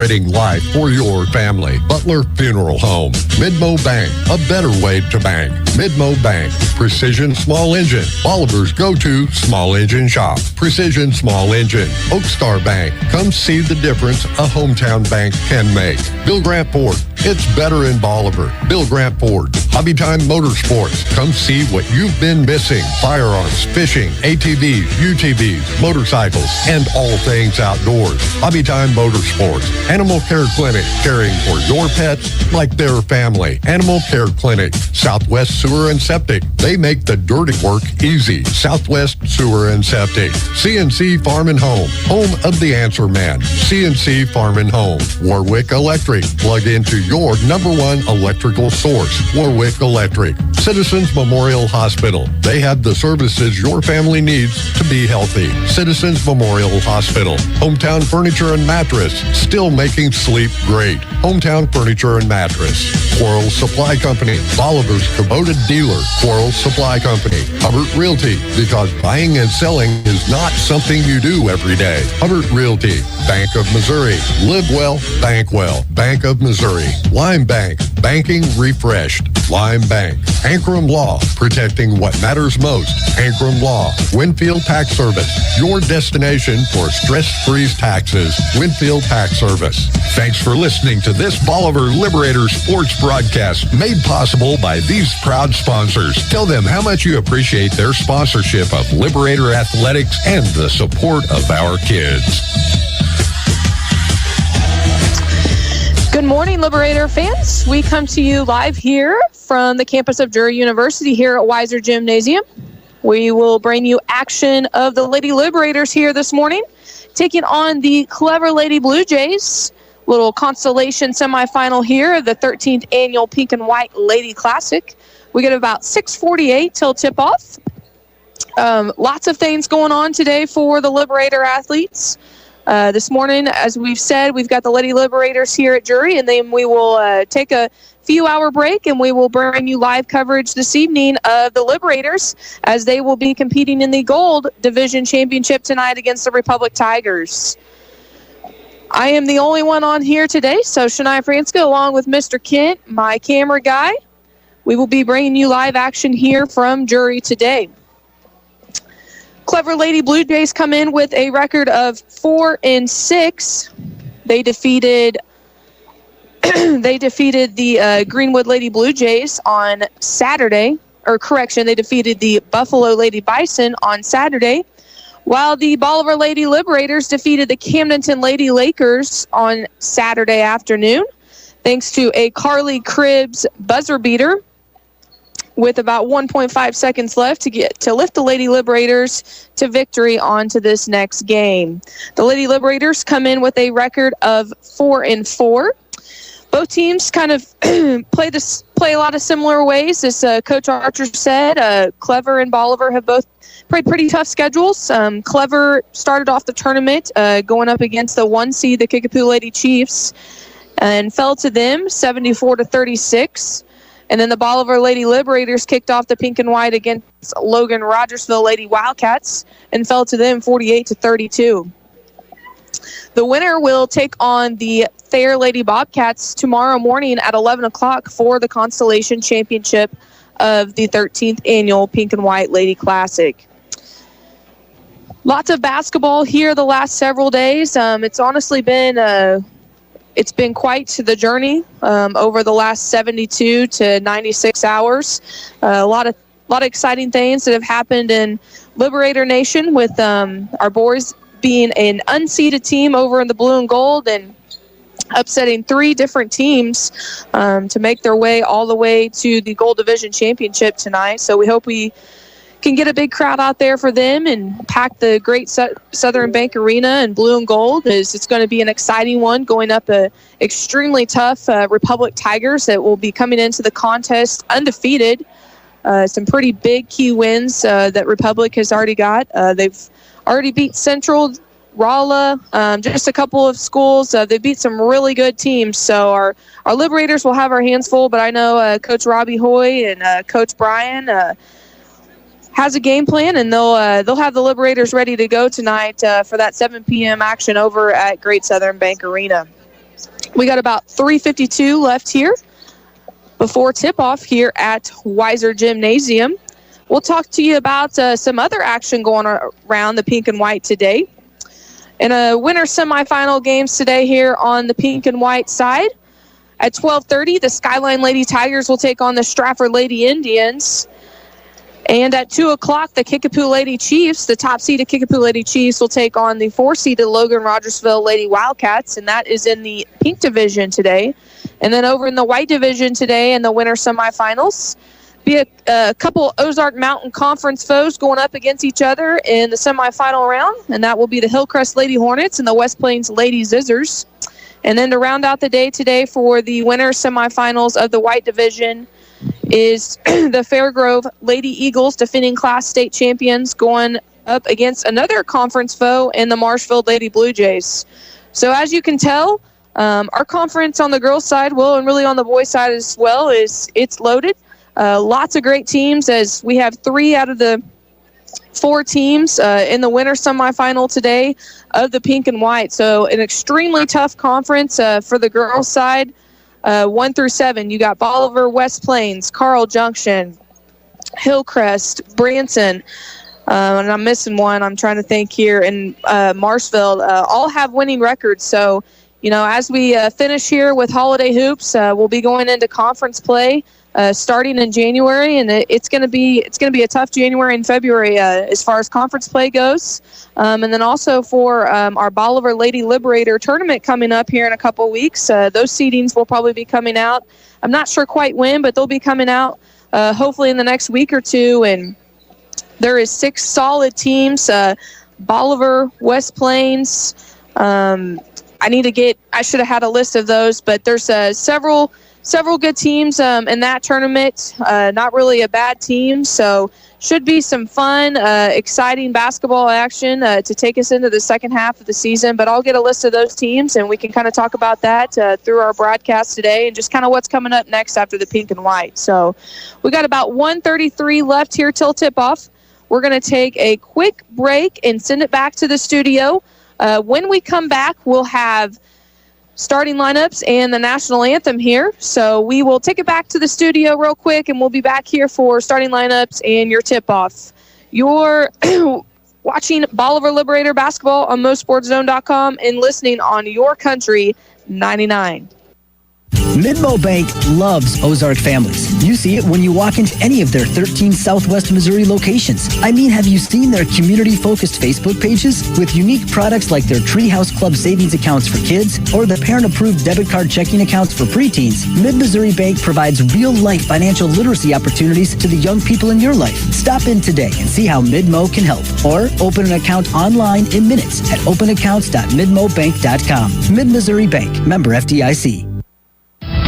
celebrating life for your family. Butler Funeral Home. Midmo Bank, a better way to bank. Midmo Bank, Precision Small Engine. Bolivar's go-to small engine shop. Precision Small Engine. Oakstar Bank, come see the difference a hometown bank can make. Bill Grant Ford, it's better in Bolivar. Bill Grant Ford. Hobby Time Motorsports, come see what you've been missing. Firearms, fishing, ATVs, UTVs, motorcycles, and all things outdoors. Hobby Time Motorsports. Animal Care Clinic, caring for your pets like their family. Animal Care Clinic. Southwest Sewer and Septic. They make the dirty work easy. Southwest Sewer and Septic. CNC Farm and Home. Home of the Answer Man. CNC Farm and Home. Warwick Electric. Plug into your #1 electrical source. Warwick Electric. Citizens Memorial Hospital. They have the services your family needs to be healthy. Citizens Memorial Hospital. Hometown Furniture and Mattress. Still making sleep great. Hometown Furniture and Mattress. Quarles Supply Company. Bolivar's Kubota dealer. Quarles Supply Company. Hubbard Realty. Because buying and selling is not something you do every day. Hubbard Realty. Bank of Missouri. Live well, bank well. Bank of Missouri. Lime Bank. Banking refreshed. Lime Bank. Ankrum Law. Protecting what matters most. Ankrum Law. Winfield Tax Service. Your destination for stress-free taxes. Winfield Tax Service. Thanks for listening to this Bolivar Liberators sports broadcast made possible by these proud sponsors. Tell them how much you appreciate their sponsorship of Liberator Athletics and the support of our kids. Good morning, Liberator fans. We come to you live here from the campus of Drury University here at Weiser Gymnasium. We will bring you action of the Lady Liberators here this morning, taking on the Clever Lady Blue Jays. Little consolation semifinal here of the 13th annual Pink and White Lady Classic. We get about 6:48 till tip-off. Lots of things going on today for the Liberator athletes. This morning, as we've said, we've got the Lady Liberators here at Drury, and then we will take a few-hour break, and we will bring you live coverage this evening of the Liberators as they will be competing in the Gold Division Championship tonight against the Republic Tigers. I am the only one on here today, so Shania Franska, along with Mr. Kent, my camera guy, we will be bringing you live action here from Drury today. Clever Lady Blue Jays come in with a record of 4-6. They defeated the Greenwood Lady Blue Jays on Saturday, they defeated the Buffalo Lady Bison on Saturday, while the Bolivar Lady Liberators defeated the Camdenton Lady Lakers on Saturday afternoon, thanks to a Carly Cribbs buzzer beater with about 1.5 seconds left to lift the Lady Liberators to victory onto this next game. The Lady Liberators come in with a record of 4-4. Both teams kind of play a lot of similar ways. As Coach Archer said, Clever and Bolivar have both played pretty tough schedules. Clever started off the tournament going up against the 1 seed, the Kickapoo Lady Chiefs, and fell to them 74-36. And then the Bolivar Lady Liberators kicked off the Pink and White against Logan Rogersville Lady Wildcats and fell to them 48-32. The winner will take on the Thayer Lady Bobcats tomorrow morning at 11 o'clock for the Constellation Championship of the 13th annual Pink and White Lady Classic. Lots of basketball here the last several days. It's honestly been it's been quite the journey over the last 72 to 96 hours. A lot of exciting things that have happened in Liberator Nation with our boys being an unseeded team over in the blue and gold and upsetting 3 different teams to make their way all the way to the Gold Division Championship tonight. So we hope we can get a big crowd out there for them and pack the great Southern Bank Arena in blue and gold. It's going to be an exciting one going up a extremely tough Republic Tigers that will be coming into the contest undefeated. Some pretty big key wins that Republic has already got. They've already beat Central, Rolla, just a couple of schools. They beat some really good teams. So our Liberators will have our hands full, but I know Coach Robbie Hoy and Coach Brian has a game plan, and they'll have the Liberators ready to go tonight for that 7 p.m. action over at Great Southern Bank Arena. We got about 3:52 left here before tip-off here at Weiser Gymnasium. We'll talk to you about some other action going around the pink and white today. In a winter semifinal games today here on the pink and white side. At 12:30, the Skyline Lady Tigers will take on the Stratford Lady Indians. And at 2 o'clock, the Kickapoo Lady Chiefs, the top-seeded Kickapoo Lady Chiefs, will take on the 4-seeded Logan Rogersville Lady Wildcats, and that is in the pink division today. And then over in the white division today in the winter semifinals, be a couple Ozark Mountain Conference foes going up against each other in the semifinal round, and that will be the Hillcrest Lady Hornets and the West Plains Lady Zizzers. And then to round out the day today for the winter semifinals of the white division is the Fairgrove Lady Eagles, defending class state champions, going up against another conference foe in the Marshfield Lady Blue Jays. So as you can tell, our conference on the girls' side, and really on the boys' side as well, it's loaded. Lots of great teams, as we have 3 out of the 4 teams in the winter semifinal today of the pink and white. So an extremely tough conference for the girls' side. 1 through 7, you got Bolivar, West Plains, Carl Junction, Hillcrest, Branson, and I'm missing one. I'm trying to think here. And Marshfield all have winning records. So, as we finish here with Holiday Hoops, we'll be going into conference play starting in January, and it's going to be a tough January and February as far as conference play goes. And then also for our Bolivar Lady Liberator tournament coming up here in a couple of weeks, those seedings will probably be coming out. I'm not sure quite when, but they'll be coming out hopefully in the next week or two. And there is 6 solid teams: Bolivar, West Plains. I should have had a list of those, but there's several good teams in that tournament. Not really a bad team, so should be some fun, exciting basketball action to take us into the second half of the season. But I'll get a list of those teams, and we can kind of talk about that through our broadcast today and just kind of what's coming up next after the pink and white. So we got about 1:33 left here till tip-off. We're going to take a quick break and send it back to the studio. When we come back, we'll have starting lineups and the national anthem here. So we will take it back to the studio real quick, and we'll be back here for starting lineups and your tip-off. You're watching Bolivar Liberator basketball on MoSportsZone.com and listening on Your Country 99. Midmo Bank loves Ozark families. You see it when you walk into any of their 13 Southwest Missouri locations. I mean, have you seen their community-focused Facebook pages with unique products like their Treehouse Club savings accounts for kids or the parent-approved debit card checking accounts for preteens? Mid-Missouri Bank provides real-life financial literacy opportunities to the young people in your life. Stop in today and see how Midmo can help, or open an account online in minutes at openaccounts.midmobank.com. Mid-Missouri Bank, member FDIC.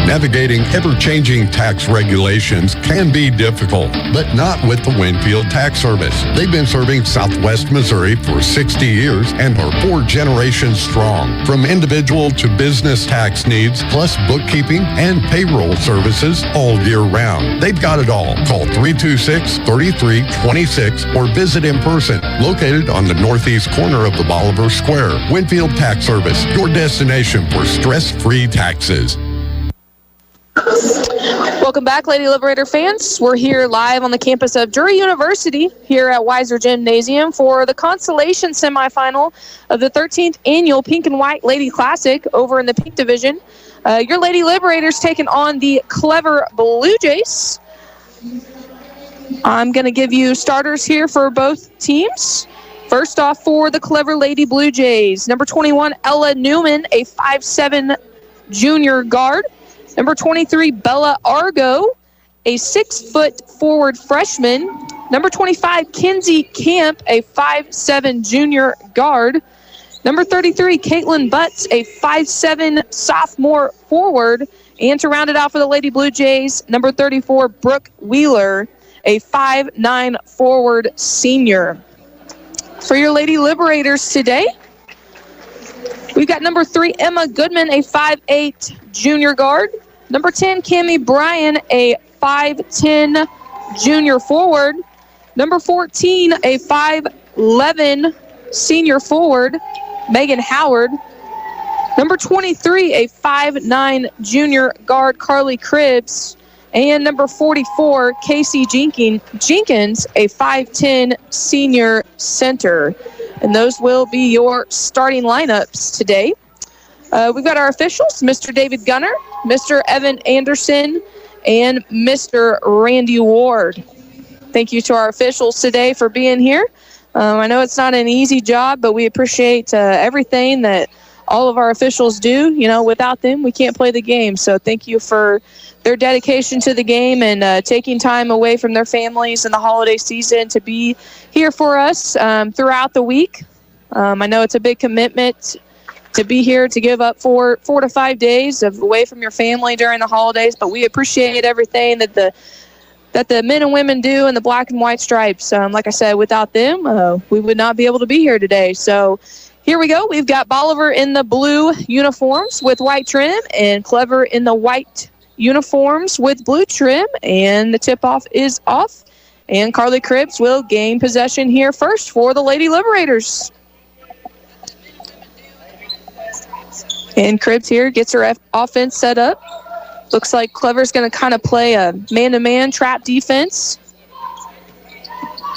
Navigating ever-changing tax regulations can be difficult, but not with the Winfield Tax Service. They've been serving Southwest Missouri for 60 years and are 4 generations strong. From individual to business tax needs, plus bookkeeping and payroll services all year round. They've got it all. Call 326-3326 or visit in person. Located on the northeast corner of the Bolivar Square. Winfield Tax Service, your destination for stress-free taxes. Welcome back, Lady Liberator fans. We're here live on the campus of Drury University here at Weiser Gymnasium for the consolation semifinal of the 13th annual Pink and White Lady Classic over in the Pink Division. Your Lady Liberators taking on the Clever Blue Jays. I'm going to give you starters here for both teams. First off, for the Clever Lady Blue Jays, number 21, Ella Newman, a 5'7" junior guard. Number 23, Bella Argo, a 6-foot forward freshman. Number 25, Kinsey Camp, a 5'7" junior guard. Number 33, Caitlin Butts, a 5'7" sophomore forward. And to round it out for the Lady Blue Jays, number 34, Brooke Wheeler, a 5'9" forward senior. For your Lady Liberators today, we've got number 3, Emma Goodman, a 5'8" junior guard. Number 10, Cammie Bryan, a 5'10" junior forward. Number 14, a 5'11" senior forward, Megan Howard. Number 23, a 5'9" junior guard, Carly Cribbs. And number 44, Casey Jenkins, a 5'10" senior center. And those will be your starting lineups today. We've got our officials, Mr. David Gunner, Mr. Evan Anderson, and Mr. Randy Ward. Thank you to our officials today for being here. I know it's not an easy job, but we appreciate everything that all of our officials do. You know, without them, we can't play the game. So thank you for their dedication to the game and taking time away from their families in the holiday season to be here for us throughout the week. I know it's a big commitment to be here, to give up 4 to 5 days away from your family during the holidays, but we appreciate everything that the men and women do in the black and white stripes. Like I said, without them, we would not be able to be here today. So here we go. We've got Bolivar in the blue uniforms with white trim and Clever in the white uniforms with blue trim, and the tip-off is off. And Carly Cribbs will gain possession here first for the Lady Liberators. And Cribbs here gets her offense set up. Looks like Clever's going to kind of play a man-to-man trap defense.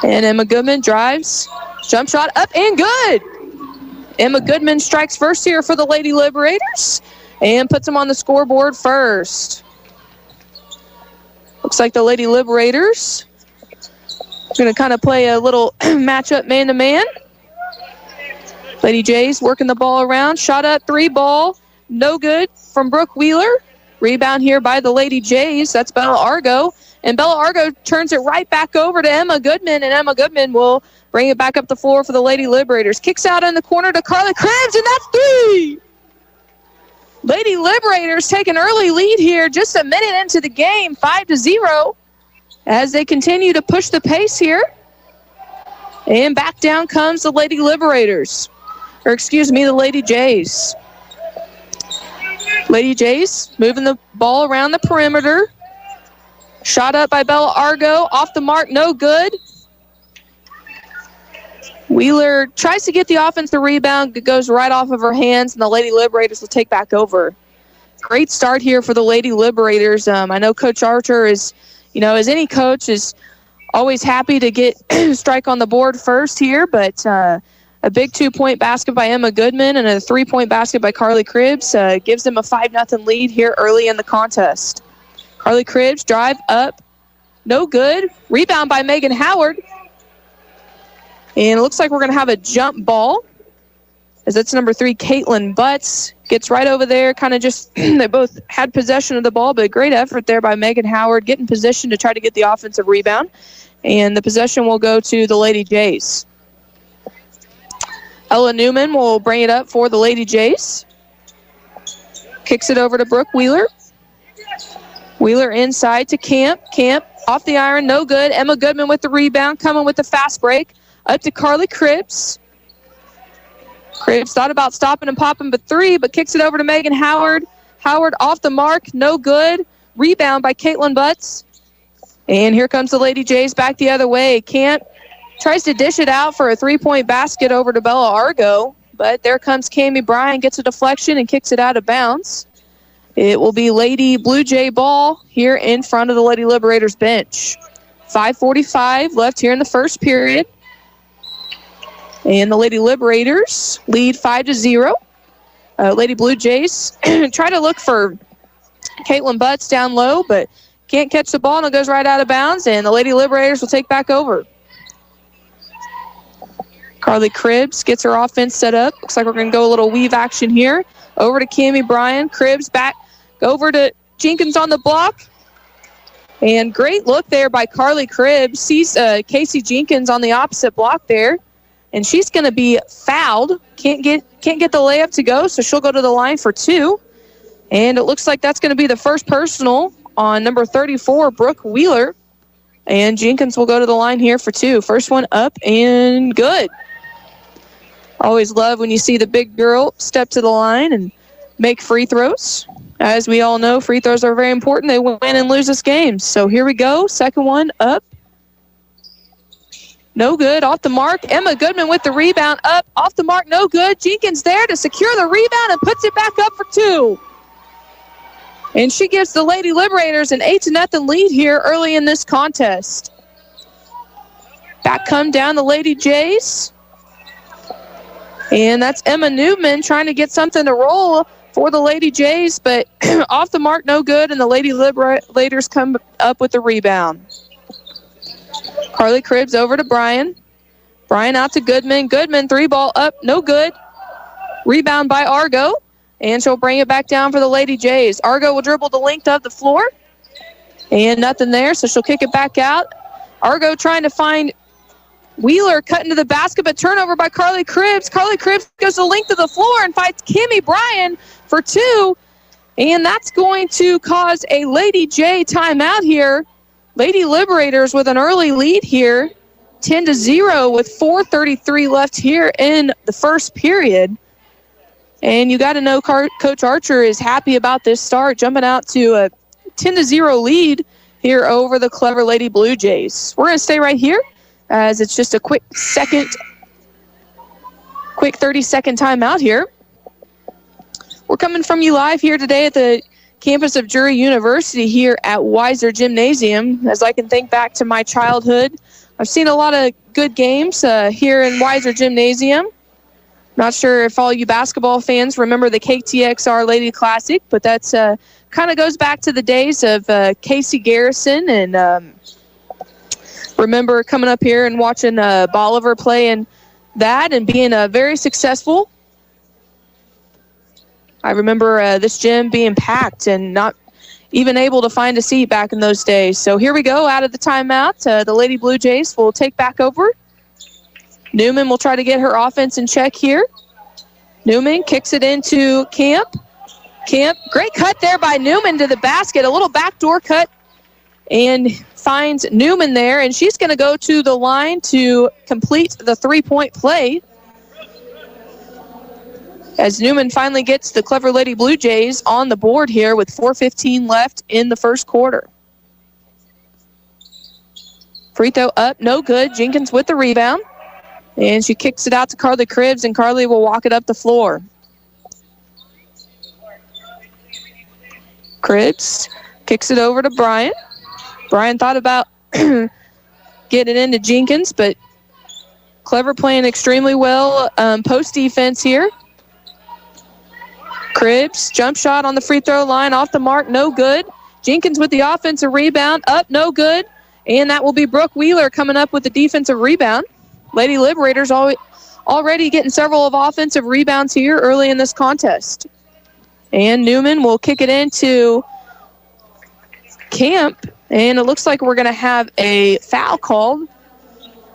And Emma Goodman drives. Jump shot up and good. Emma Goodman strikes first here for the Lady Liberators and puts them on the scoreboard first. Looks like the Lady Liberators are going to kind of play a little matchup man-to-man. Lady Jays working the ball around. Shot up, 3 ball. No good from Brooke Wheeler. Rebound here by the Lady Jays. That's Bella Argo. And Bella Argo turns it right back over to Emma Goodman, and Emma Goodman will bring it back up the floor for the Lady Liberators. Kicks out in the corner to Carly Cribbs, and that's 3! Lady Liberators take an early lead here, just a minute into the game, 5-0, as they continue to push the pace here. And back down comes the Lady Liberators. The Lady Jays. Lady Jays moving the ball around the perimeter. Shot up by Bella Argo. Off the mark, no good. Wheeler tries to get the offensive rebound. It goes right off of her hands, and the Lady Liberators will take back over. Great start here for the Lady Liberators. I know Coach Archer is, as any coach, is always happy to get strike on the board first here, but a big 2-point basket by Emma Goodman and a 3-point basket by Carly Cribbs gives them a 5-0 lead here early in the contest. Carly Cribbs drive up, no good. Rebound by Megan Howard. And it looks like we're going to have a jump ball, as that's number 3, Caitlin Butts. Gets right over there, kind of just, they both had possession of the ball, but great effort there by Megan Howard, getting position to try to get the offensive rebound. And the possession will go to the Lady Jays. Ella Newman will bring it up for the Lady Jays. Kicks it over to Brooke Wheeler. Wheeler inside to Camp. Camp off the iron, no good. Emma Goodman with the rebound, coming with the fast break. Up to Carly Cribbs. Cribbs thought about stopping and popping but 3, but kicks it over to Megan Howard. Howard off the mark, no good. Rebound by Caitlin Butts. And here comes the Lady Jays back the other way. Camp tries to dish it out for a 3-point basket over to Bella Argo, but there comes Cammie Bryan, gets a deflection and kicks it out of bounds. It will be Lady Blue Jay ball here in front of the Lady Liberators bench. 5:45 left here in the first period. And the Lady Liberators lead 5-0. Lady Blue Jays try to look for Caitlin Butts down low, but can't catch the ball, and it goes right out of bounds, and the Lady Liberators will take back over. Carly Cribbs gets her offense set up. Looks like we're going to go a little weave action here. Over to Cammie Bryan. Cribbs back. Go over to Jenkins on the block. And great look there by Carly Cribbs. Sees Casey Jenkins on the opposite block there. And she's going to be fouled. Can't get the layup to go, so she'll go to the line for 2. And it looks like that's going to be the first personal on number 34, Brooke Wheeler. And Jenkins will go to the line here for 2. First one up and good. Always love when you see the big girl step to the line and make free throws. As we all know, free throws are very important. They win and lose this game. So here we go. Second one up. No good. Off the mark. Emma Goodman with the rebound. Up. Off the mark. No good. Jenkins there to secure the rebound and puts it back up for 2. And she gives the Lady Liberators an 8-0 lead here early in this contest. Back come down the Lady Jays. And that's Emma Newman trying to get something to roll for the Lady Jays, but off the mark, no good, and the Lady Liberators come up with the rebound. Carly Cribbs over to Bryan. Bryan out to Goodman. Goodman, 3-ball up, no good. Rebound by Argo, and she'll bring it back down for the Lady Jays. Argo will dribble the length of the floor, and nothing there, so she'll kick it back out. Argo trying to find Wheeler cutting to the basket, but turnover by Carly Cribbs. Carly Cribbs goes the length of the floor and fights Kimmy Bryan for 2. And that's going to cause a Lady J timeout here. Lady Liberators with an early lead here, 10-0 with 4:33 left here in the first period. And you got to know Coach Archer is happy about this start, jumping out to a 10-0 lead here over the clever Lady Blue Jays. We're going to stay right here, as it's just a quick 30-second timeout here. We're coming from you live here today at the campus of Drury University here at Weiser Gymnasium. As I can think back to my childhood, I've seen a lot of good games here in Weiser Gymnasium. Not sure if all you basketball fans remember the KTXR Lady Classic, but that's kind of goes back to the days of Casey Garrison, and remember coming up here and watching Bolivar play in that and being very successful. I remember this gym being packed and not even able to find a seat back in those days. So here we go out of the timeout. The Lady Blue Jays will take back over. Newman will try to get her offense in check here. Newman kicks it into Camp. Camp, great cut there by Newman to the basket. A little backdoor cut and finds Newman there, and she's going to go to the line to complete the three-point play. As Newman finally gets the clever Lady Blue Jays on the board here with 4:15 left in the first quarter. Free throw up, no good. Jenkins with the rebound. And she kicks it out to Carly Cribbs, and Carly will walk it up the floor. Cribbs kicks it over to Bryan. Bryan thought about getting it into Jenkins, but Clever playing extremely well post defense here. Cribbs, jump shot on the free throw line, off the mark, no good. Jenkins with the offensive rebound, up, no good. And that will be Brooke Wheeler coming up with the defensive rebound. Lady Liberators already getting several of offensive rebounds here early in this contest. And Newman will kick it into Camp. And it looks like we're going to have a foul called.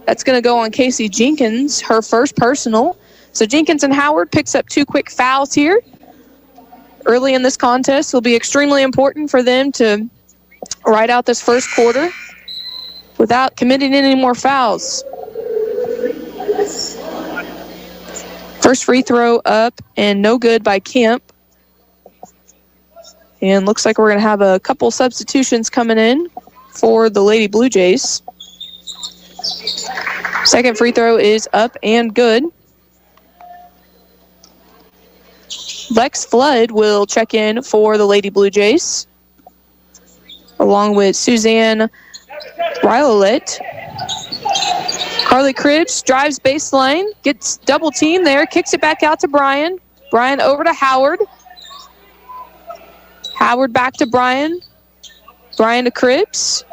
That's going to go on Casey Jenkins, her first personal. So Jenkins and Howard picks up 2 quick fouls here. Early in this contest will be extremely important for them to ride out this first quarter without committing any more fouls. First free throw up and no good by Kemp. And looks like we're going to have a couple substitutions coming in for the Lady Blue Jays. Second free throw is up and good. Lex Flood will check in for the Lady Blue Jays, along with Suzanne Rylolet. Carly Cribbs drives baseline, gets double team there, kicks it back out to Bryan. Bryan over to Howard. Howard back to Bryan. Bryan to Cribbs.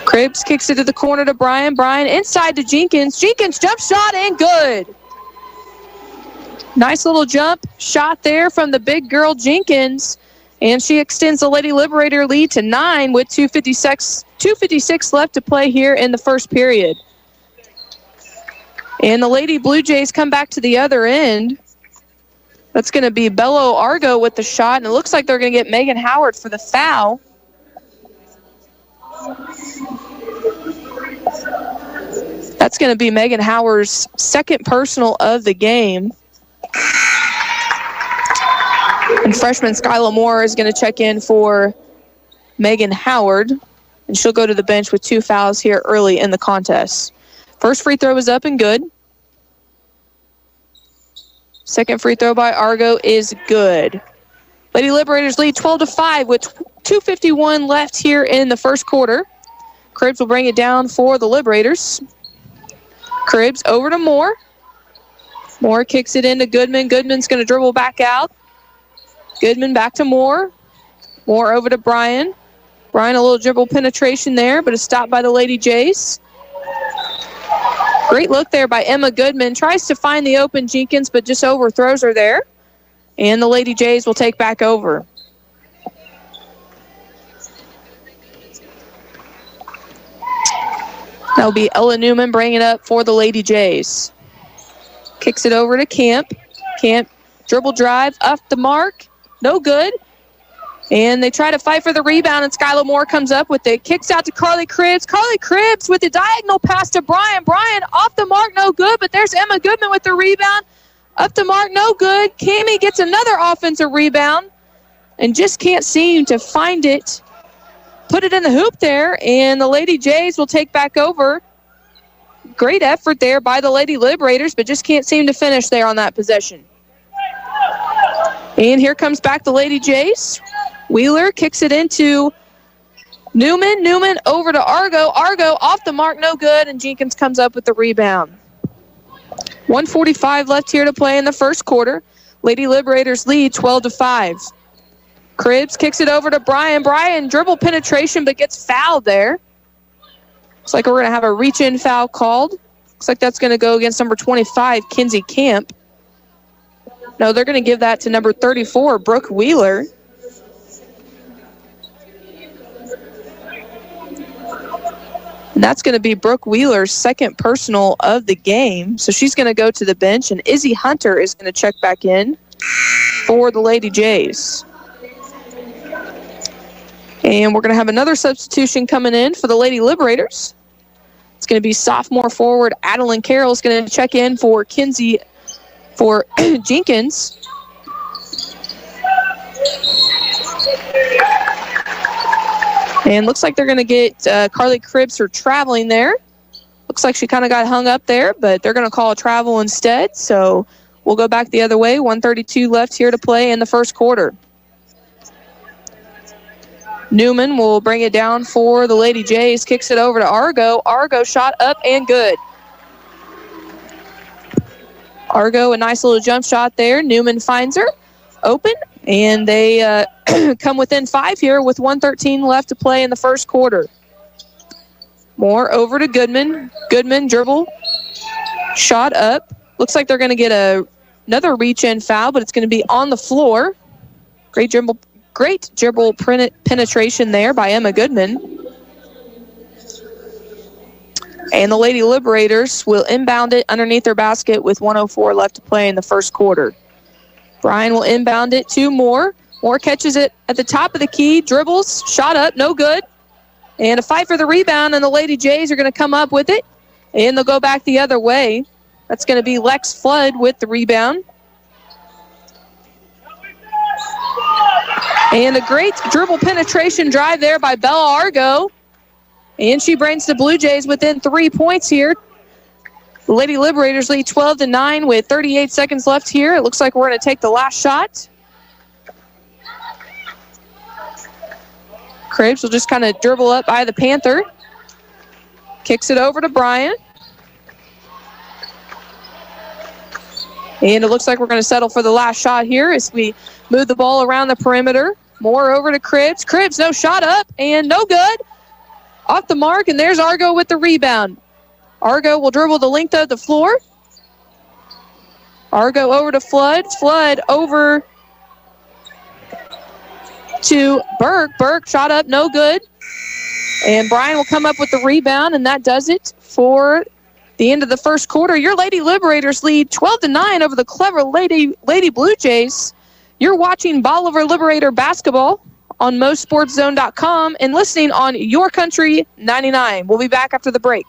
Cribbs kicks it to the corner to Bryan. Bryan inside to Jenkins. Jenkins jump shot and good. Nice little jump shot there from the big girl Jenkins. And she extends the Lady Liberator lead to 9 with 2:56 left to play here in the first period. And the Lady Blue Jays come back to the other end. That's going to be Bello Argo with the shot. And it looks like they're going to get Megan Howard for the foul. That's going to be Megan Howard's second personal of the game. And freshman Skyla Moore is going to check in for Megan Howard. and she'll go to the bench with 2 fouls here early in the contest. First free throw is up and good. Second free throw by Argo is good. Lady Liberators lead 12-5 with 2:51 left here in the first quarter. Cribbs will bring it down for the Liberators. Cribbs over to Moore. Moore kicks it into Goodman. Goodman's going to dribble back out. Goodman back to Moore. Moore over to Bryan. Bryan a little dribble penetration there, but is stopped by the Lady Jays. Great look there by Emma Goodman. Tries to find the open Jenkins, but just overthrows her there. And the Lady Jays will take back over. That'll be Ella Newman bringing it up for the Lady Jays. Kicks it over to Camp. Camp dribble drive, up the mark. No good. And they try to fight for the rebound, and Skylar Moore comes up with it. Kicks out to Carly Cribbs. Carly Cribbs with the diagonal pass to Bryan. Bryan off the mark, no good, but there's Emma Goodman with the rebound. Up the mark, no good. Cammie gets another offensive rebound and just can't seem to find it. Put it in the hoop there, and the Lady Jays will take back over. Great effort there by the Lady Liberators, but just can't seem to finish there on that possession. And here comes back the Lady Jays. Wheeler kicks it into Newman. Newman over to Argo. Argo off the mark, no good, and Jenkins comes up with the rebound. 1:45 left here to play in the first quarter. Lady Liberators lead 12-5. Cribbs kicks it over to Bryan. Bryan dribble penetration, but gets fouled there. Looks like we're going to have a reach-in foul called. Looks like that's going to go against number 25, Kinsey Camp. No, they're going to give that to number 34, Brooke Wheeler. And that's going to be Brooke Wheeler's second personal of the game. So she's going to go to the bench, and Izzy Hunter is going to check back in for the Lady Jays. And we're going to have another substitution coming in for the Lady Liberators. It's going to be sophomore forward Adeline Carroll is going to check in for Kinsey for Jenkins. And looks like they're going to get Carly Cribbs for traveling there. Looks like she kind of got hung up there, but they're going to call a travel instead. So we'll go back the other way. 1:32 left here to play in the first quarter. Newman will bring it down for the Lady Jays. Kicks it over to Argo. Argo shot up and good. Argo, a nice little jump shot there. Newman finds her open, and they come within 5 here with 1:13 left to play in the first quarter. Moore over to Goodman. Goodman dribble, shot up. Looks like they're going to get another reach-in foul, but it's going to be on the floor. Great dribble penetration there by Emma Goodman. And the Lady Liberators will inbound it underneath their basket with 1:04 left to play in the first quarter. Bryan will inbound it to Moore. Moore catches it at the top of the key, dribbles, shot up, no good. And a fight for the rebound, and the Lady Jays are going to come up with it, and they'll go back the other way. That's going to be Lex Flood with the rebound. And a great dribble penetration drive there by Bella Argo. And she brings the Blue Jays within 3 points here. The Lady Liberators lead 12-9 with 38 seconds left here. It looks like we're going to take the last shot. Cribbs will just kind of dribble up by the Panther. Kicks it over to Bryan. And it looks like we're going to settle for the last shot here as we move the ball around the perimeter. Moore over to Cribbs. Cribbs, no shot up and no good. Off the mark, and there's Argo with the rebound. Argo will dribble the length of the floor. Argo over to Flood. Flood over to Burke. Burke shot up, no good. And Bryan will come up with the rebound, and that does it for the end of the first quarter. Your Lady Liberators lead 12-9 over the clever Lady Blue Jays. You're watching Bolivar Liberator basketball on MoSportsZone.com and listening on YourCountry99. We'll be back after the break.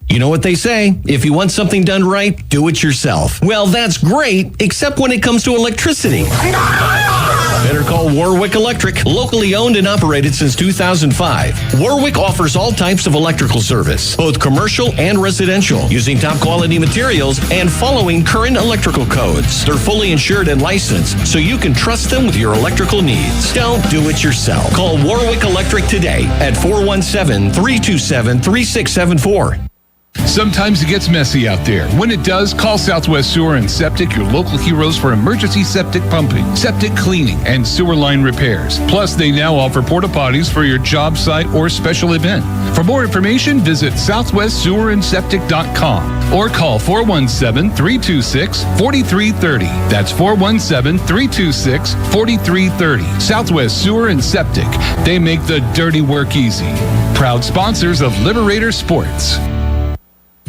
You know what they say, if you want something done right, do it yourself. Well, that's great, except when it comes to electricity. Better call Warwick Electric, locally owned and operated since 2005. Warwick offers all types of electrical service, both commercial and residential, using top quality materials and following current electrical codes. They're fully insured and licensed, so you can trust them with your electrical needs. Don't do it yourself. Call Warwick Electric today at 417-327-3674. Sometimes it gets messy out there. When it does, call Southwest Sewer and Septic, your local heroes for emergency septic pumping, septic cleaning, and sewer line repairs. Plus, they now offer porta potties for your job site or special event. For more information, visit southwestsewerandseptic.com or call 417-326-4330. That's 417-326-4330. Southwest Sewer and Septic. They make the dirty work easy. Proud sponsors of Liberator Sports.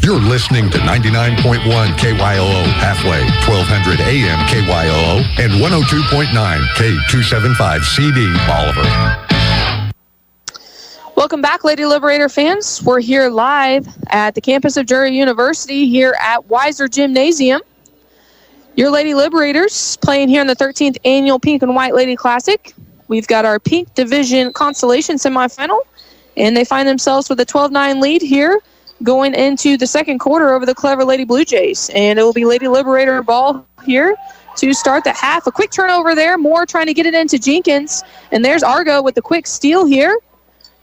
You're listening to 99.1 KYOO halfway, 1200 AM KYOO, and 102.9 K275 CD Bolivar. Welcome back, Lady Liberator fans. We're here live at the campus of Drury University here at Weiser Gymnasium. Your Lady Liberators playing here in the 13th annual Pink and White Lady Classic. We've got our Pink Division Constellation semifinal, and they find themselves with a 12-9 lead here going into the second quarter over the Clever Lady Blue Jays. And it will be Lady Liberator ball here to start the half. A quick turnover there. Moore trying to get it into Jenkins. And there's Argo with the quick steal here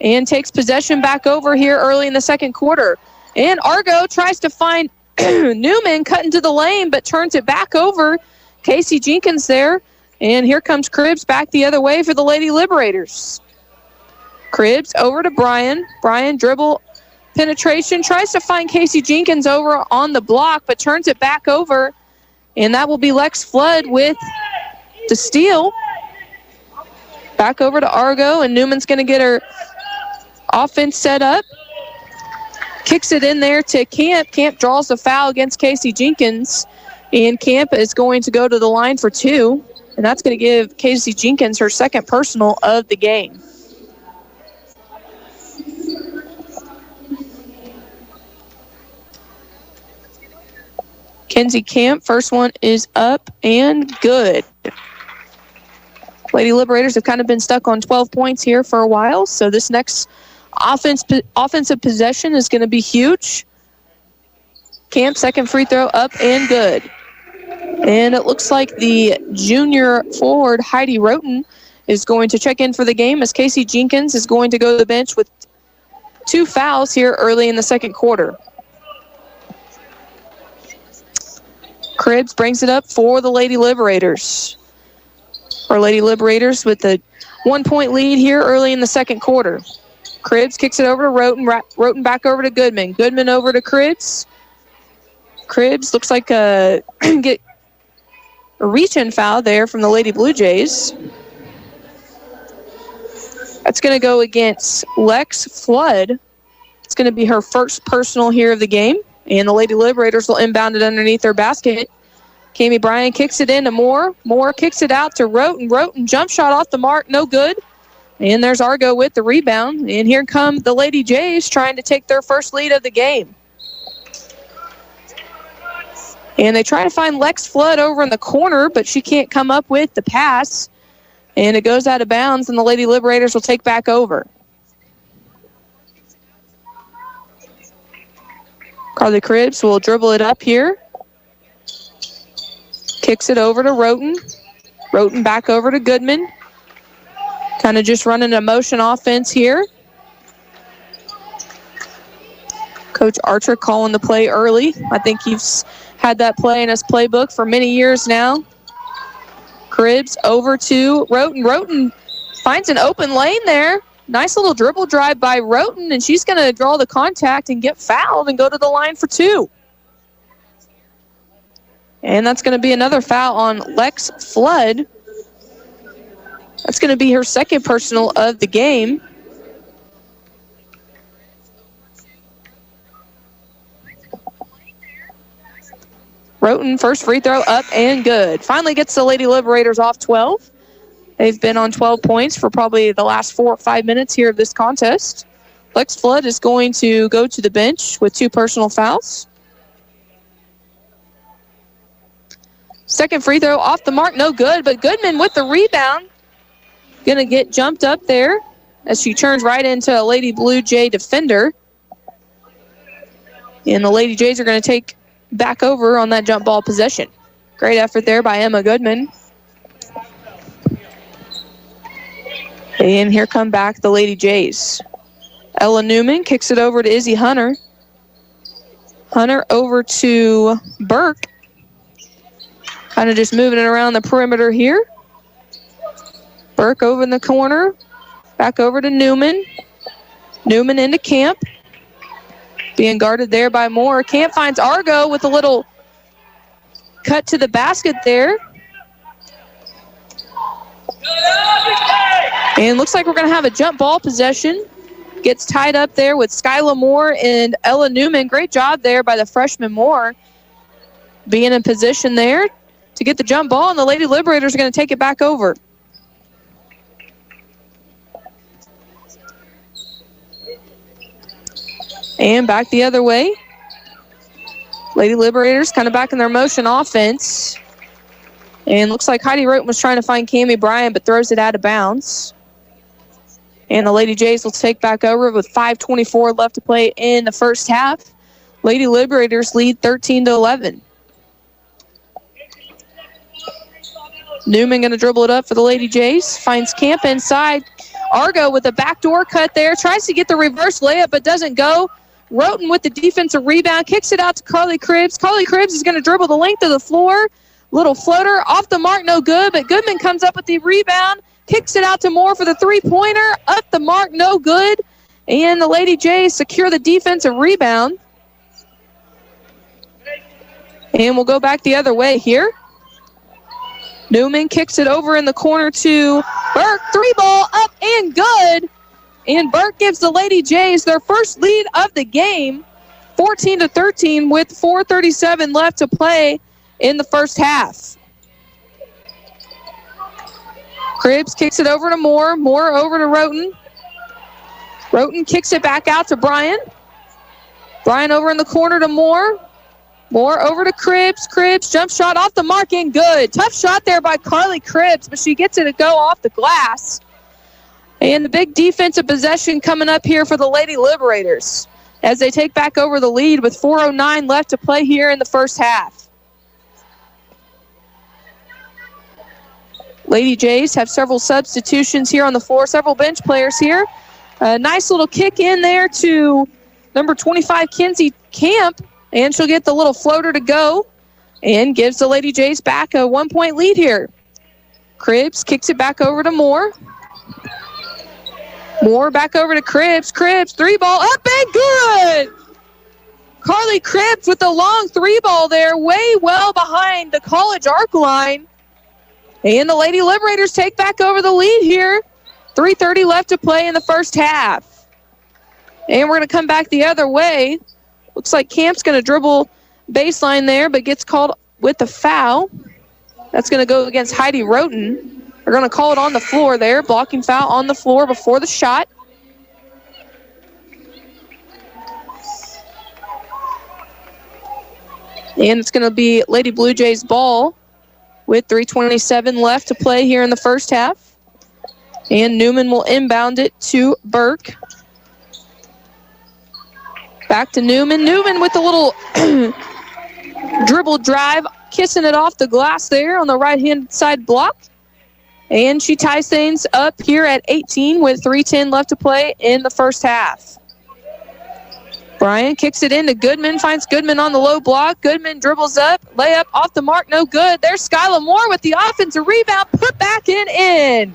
and takes possession back over here early in the second quarter. And Argo tries to find Newman cutting to the lane, but turns it back over. Casey Jenkins there. And here comes Cribbs back the other way for the Lady Liberators. Cribbs over to Brian. Brian dribble penetration, tries to find Casey Jenkins over on the block, but turns it back over, and that will be Lex Flood with the steal. Back over to Argo, and Newman's going to get her offense set up. Kicks it in there to Camp. Camp draws the foul against Casey Jenkins, and Camp is going to go to the line for two, and that's going to give Casey Jenkins her second personal of the game. Kenzie Camp, first one is up and good. Lady Liberators have kind of been stuck on 12 points here for a while, so this next offensive possession is going to be huge. Camp, second free throw up and good. And it looks like the junior forward, Heidi Roten, is going to check in for the game as Casey Jenkins is going to go to the bench with 2 fouls here early in the second quarter. Cribbs brings it up for the Lady Liberators. Our Lady Liberators with a 1-point lead here early in the second quarter. Cribbs kicks it over to Roten. Roten back over to Goodman. Goodman over to Cribbs. Cribbs looks like get a reach-in foul there from the Lady Blue Jays. That's going to go against Lex Flood. It's going to be her first personal here of the game. And the Lady Liberators will inbound it underneath their basket. Cami Bryan kicks it into Moore. Moore kicks it out to Roten. Roten jump shot off the mark, no good. And there's Argo with the rebound. And here come the Lady Jays trying to take their first lead of the game. And they try to find Lex Flood over in the corner, but she can't come up with the pass. And it goes out of bounds, and the Lady Liberators will take back over. Carly Cribbs will dribble it up here. Kicks it over to Roten. Roten back over to Goodman. Kind of just running a motion offense here. Coach Archer calling the play early. I think he's had that play in his playbook for many years now. Cribbs over to Roten. Roten finds an open lane there. Nice little dribble drive by Roten, and she's going to draw the contact and get fouled and go to the line for 2. And that's going to be another foul on Lex Flood. That's going to be her second personal of the game. Roten, first free throw up and good. Finally gets the Lady Liberators off 12. They've been on 12 points for probably the last 4 or 5 minutes here of this contest. Lex Flood is going to go to the bench with 2 personal fouls. Second free throw off the mark, no good, but Goodman with the rebound going to get jumped up there as she turns right into a Lady Blue Jay defender. And the Lady Jays are going to take back over on that jump ball possession. Great effort there by Emma Goodman. And here come back the Lady Jays. Ella Newman kicks it over to Izzy Hunter. Hunter over to Burke. Kind of just moving it around the perimeter here. Burke over in the corner. Back over to Newman. Newman into Camp. Being guarded there by Moore. Camp finds Argo with a little cut to the basket there. And looks like we're going to have a jump ball possession. Gets tied up there with Skyla Moore and Ella Newman. Great job there by the freshman Moore. Being in position there to get the jump ball, and the Lady Liberators are going to take it back over. And back the other way. Lady Liberators kind of back in their motion offense. And looks like Heidi Roten was trying to find Cammie Bryan, but throws it out of bounds. And the Lady Jays will take back over with 5:24 left to play in the first half. Lady Liberators lead 13-11. Newman going to dribble it up for the Lady Jays. Finds Camp inside. Argo with a backdoor cut there. Tries to get the reverse layup, but doesn't go. Roten with the defensive rebound. Kicks it out to Carly Cribbs. Carly Cribbs is going to dribble the length of the floor. Little floater off the mark, no good, but Goodman comes up with the rebound. Kicks it out to Moore for the three-pointer. Up the mark, no good. And the Lady Jays secure the defensive rebound. And we'll go back the other way here. Newman kicks it over in the corner to Burke. Three ball up and good. And Burke gives the Lady Jays their first lead of the game, 14-13 with 4:37 left to play in the first half. Cribbs kicks it over to Moore. Moore over to Roten. Roten kicks it back out to Bryan. Bryan over in the corner to Moore. Moore over to Cribbs. Cribbs, jump shot off the mark and good. Tough shot there by Carly Cribbs, but she gets it to go off the glass. And the big defensive possession coming up here for the Lady Liberators as they take back over the lead with 4:09 left to play here in the first half. Lady Jays have several substitutions here on the floor, several bench players here. A nice little kick in there to number 25, Kenzie Camp, and she'll get the little floater to go and gives the Lady Jays back a 1-point lead here. Cribbs kicks it back over to Moore. Moore back over to Cribbs. Cribbs, three ball up and good! Carly Cribbs with the long three ball there, way well behind the college arc line. And the Lady Liberators take back over the lead here. 3:30 left to play in the first half. And we're going to come back the other way. Looks like Camp's going to dribble baseline there, but gets called with the foul. That's going to go against Heidi Roten. They're going to call it on the floor there. Blocking foul on the floor before the shot. And it's going to be Lady Blue Jays ball with 3:27 left to play here in the first half. And Newman will inbound it to Burke. Back to Newman. Newman with a little dribble drive, kissing it off the glass there on the right-hand side block. And she ties things up here at 18 with 3:10 left to play in the first half. Bryan kicks it into Goodman, finds Goodman on the low block. Goodman dribbles up, layup off the mark, no good. There's Skyla Moore with the offensive rebound, put back and in.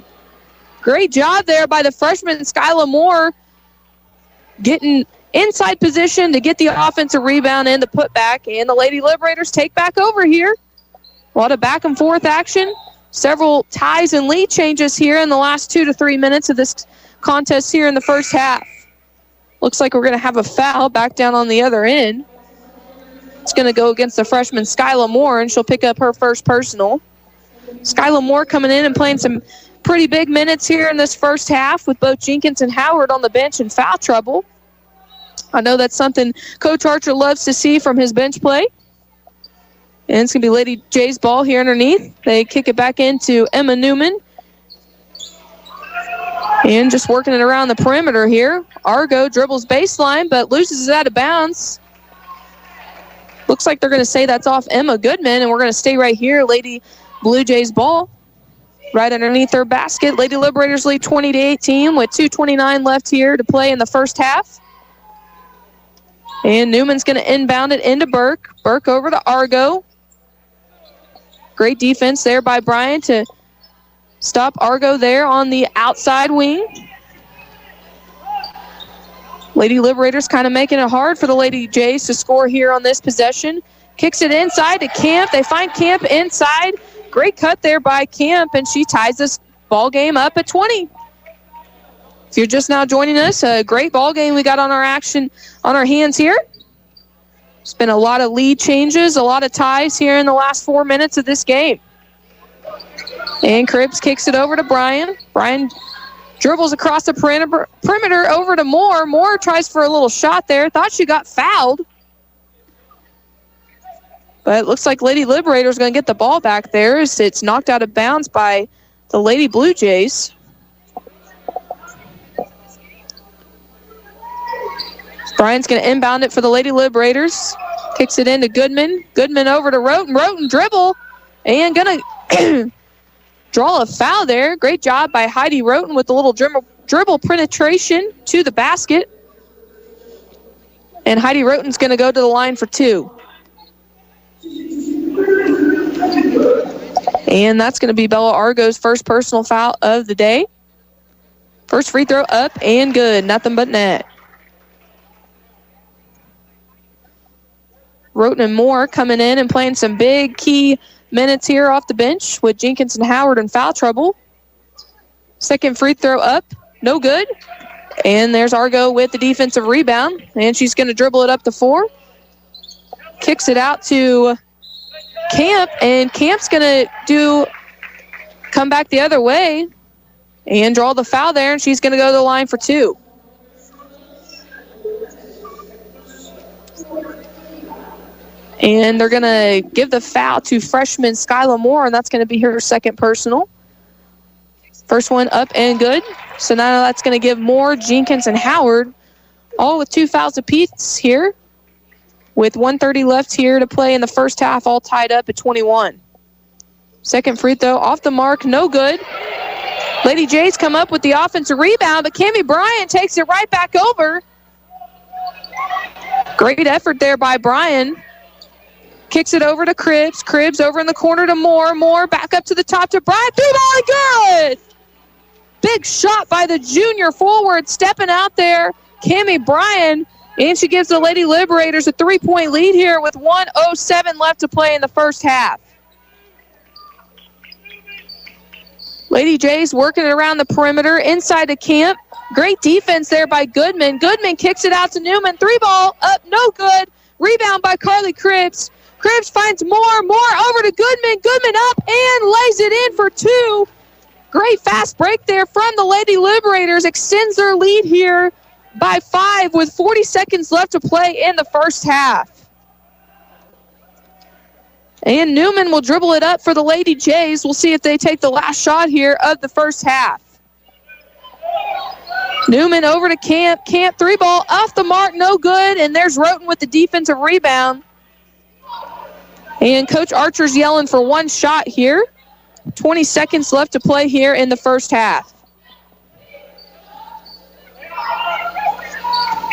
Great job there by the freshman Skyla Moore, getting inside position to get the offensive rebound and the putback. And the Lady Liberators take back over here. A lot of back and forth action. Several ties and lead changes here in the last 2 to 3 minutes of this contest here in the first half. Looks like we're going to have a foul back down on the other end. It's going to go against the freshman Skyla Moore, and she'll pick up her first personal. Skyla Moore coming in and playing some pretty big minutes here in this first half with both Jenkins and Howard on the bench in foul trouble. I know that's something Coach Archer loves to see from his bench play. And it's going to be Lady Jays ball here underneath. They kick it back into Emma Newman. And just working it around the perimeter here. Argo dribbles baseline, but loses it out of bounds. Looks like they're going to say that's off Emma Goodman, and we're going to stay right here. Lady Blue Jays ball right underneath their basket. Lady Liberators lead 20-18 with 2:29 left here to play in the first half. And Newman's going to inbound it into Burke. Burke over to Argo. Great defense there by Bryan to stop Argo there on the outside wing. Lady Liberators kind of making it hard for the Lady Jays to score here on this possession. Kicks it inside to Camp. They find Camp inside. Great cut there by Camp, and she ties this ball game up at 20. If you're just now joining us, a great ball game we got on our hands here. It's been a lot of lead changes, a lot of ties here in the last 4 minutes of this game. And Cribbs kicks it over to Bryan. Bryan dribbles across the perimeter over to Moore. Moore tries for a little shot there. Thought she got fouled. But it looks like Lady Liberators going to get the ball back there as it's knocked out of bounds by the Lady Blue Jays. Bryan's going to inbound it for the Lady Liberators. Kicks it into Goodman. Goodman over to Roten. Roten dribble and going to draw a foul there. Great job by Heidi Roten with a little dribble penetration to the basket. And Heidi Roten's going to go to the line for 2. And that's going to be Bella Argo's first personal foul of the day. First free throw up and good. Nothing but net. Roten and Moore coming in and playing some big key minutes here off the bench with Jenkins and Howard in foul trouble. Second free throw up, no good. And there's Argo with the defensive rebound, and she's going to dribble it up to 4. Kicks it out to Camp, and Camp's going to come back the other way and draw the foul there, and she's going to go to the line for 2. And they're going to give the foul to freshman Skyla Moore, and that's going to be her second personal. First one up and good. So now that's going to give Moore, Jenkins, and Howard all with 2 fouls apiece here with 1:30 left here to play in the first half, all tied up at 21. Second free throw off the mark, no good. Lady Jays come up with the offensive rebound, but Cammie Bryan takes it right back over. Great effort there by Bryan. Kicks it over to Cribbs. Cribbs over in the corner to Moore. Moore back up to the top to Bryan. 3-ball good! Big shot by the junior forward stepping out there. Cammie Bryan. And she gives the Lady Liberators a 3-point lead here with 1:07 left to play in the first half. Lady Jays working it around the perimeter inside the Camp. Great defense there by Goodman. Goodman kicks it out to Newman. 3-ball up, no good. Rebound by Carly Cribbs. Cribbs finds Moore. Moore over to Goodman. Goodman up and lays it in for 2. Great fast break there from the Lady Liberators. Extends their lead here by 5 with 40 seconds left to play in the first half. And Newman will dribble it up for the Lady Jays. We'll see if they take the last shot here of the first half. Newman over to Camp. Camp 3-ball off the mark, no good. And there's Roten with the defensive rebound. And Coach Archer's yelling for 1 shot here. 20 seconds left to play here in the first half.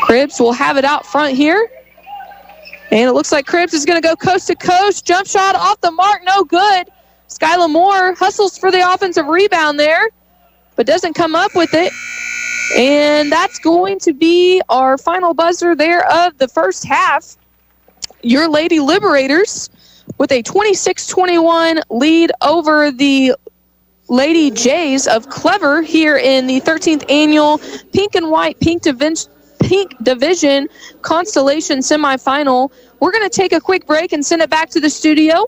Cribbs will have it out front here. And it looks like Cribbs is going to go coast to coast. Jump shot off the mark, no good. Skyla Moore hustles for the offensive rebound there, but doesn't come up with it. And that's going to be our final buzzer there of the first half. Your Lady Liberators with a 26-21 lead over the Lady Jays of Clever here in the 13th annual Pink and White Pink Division Constellation semifinal. We're going to take a quick break and send it back to the studio.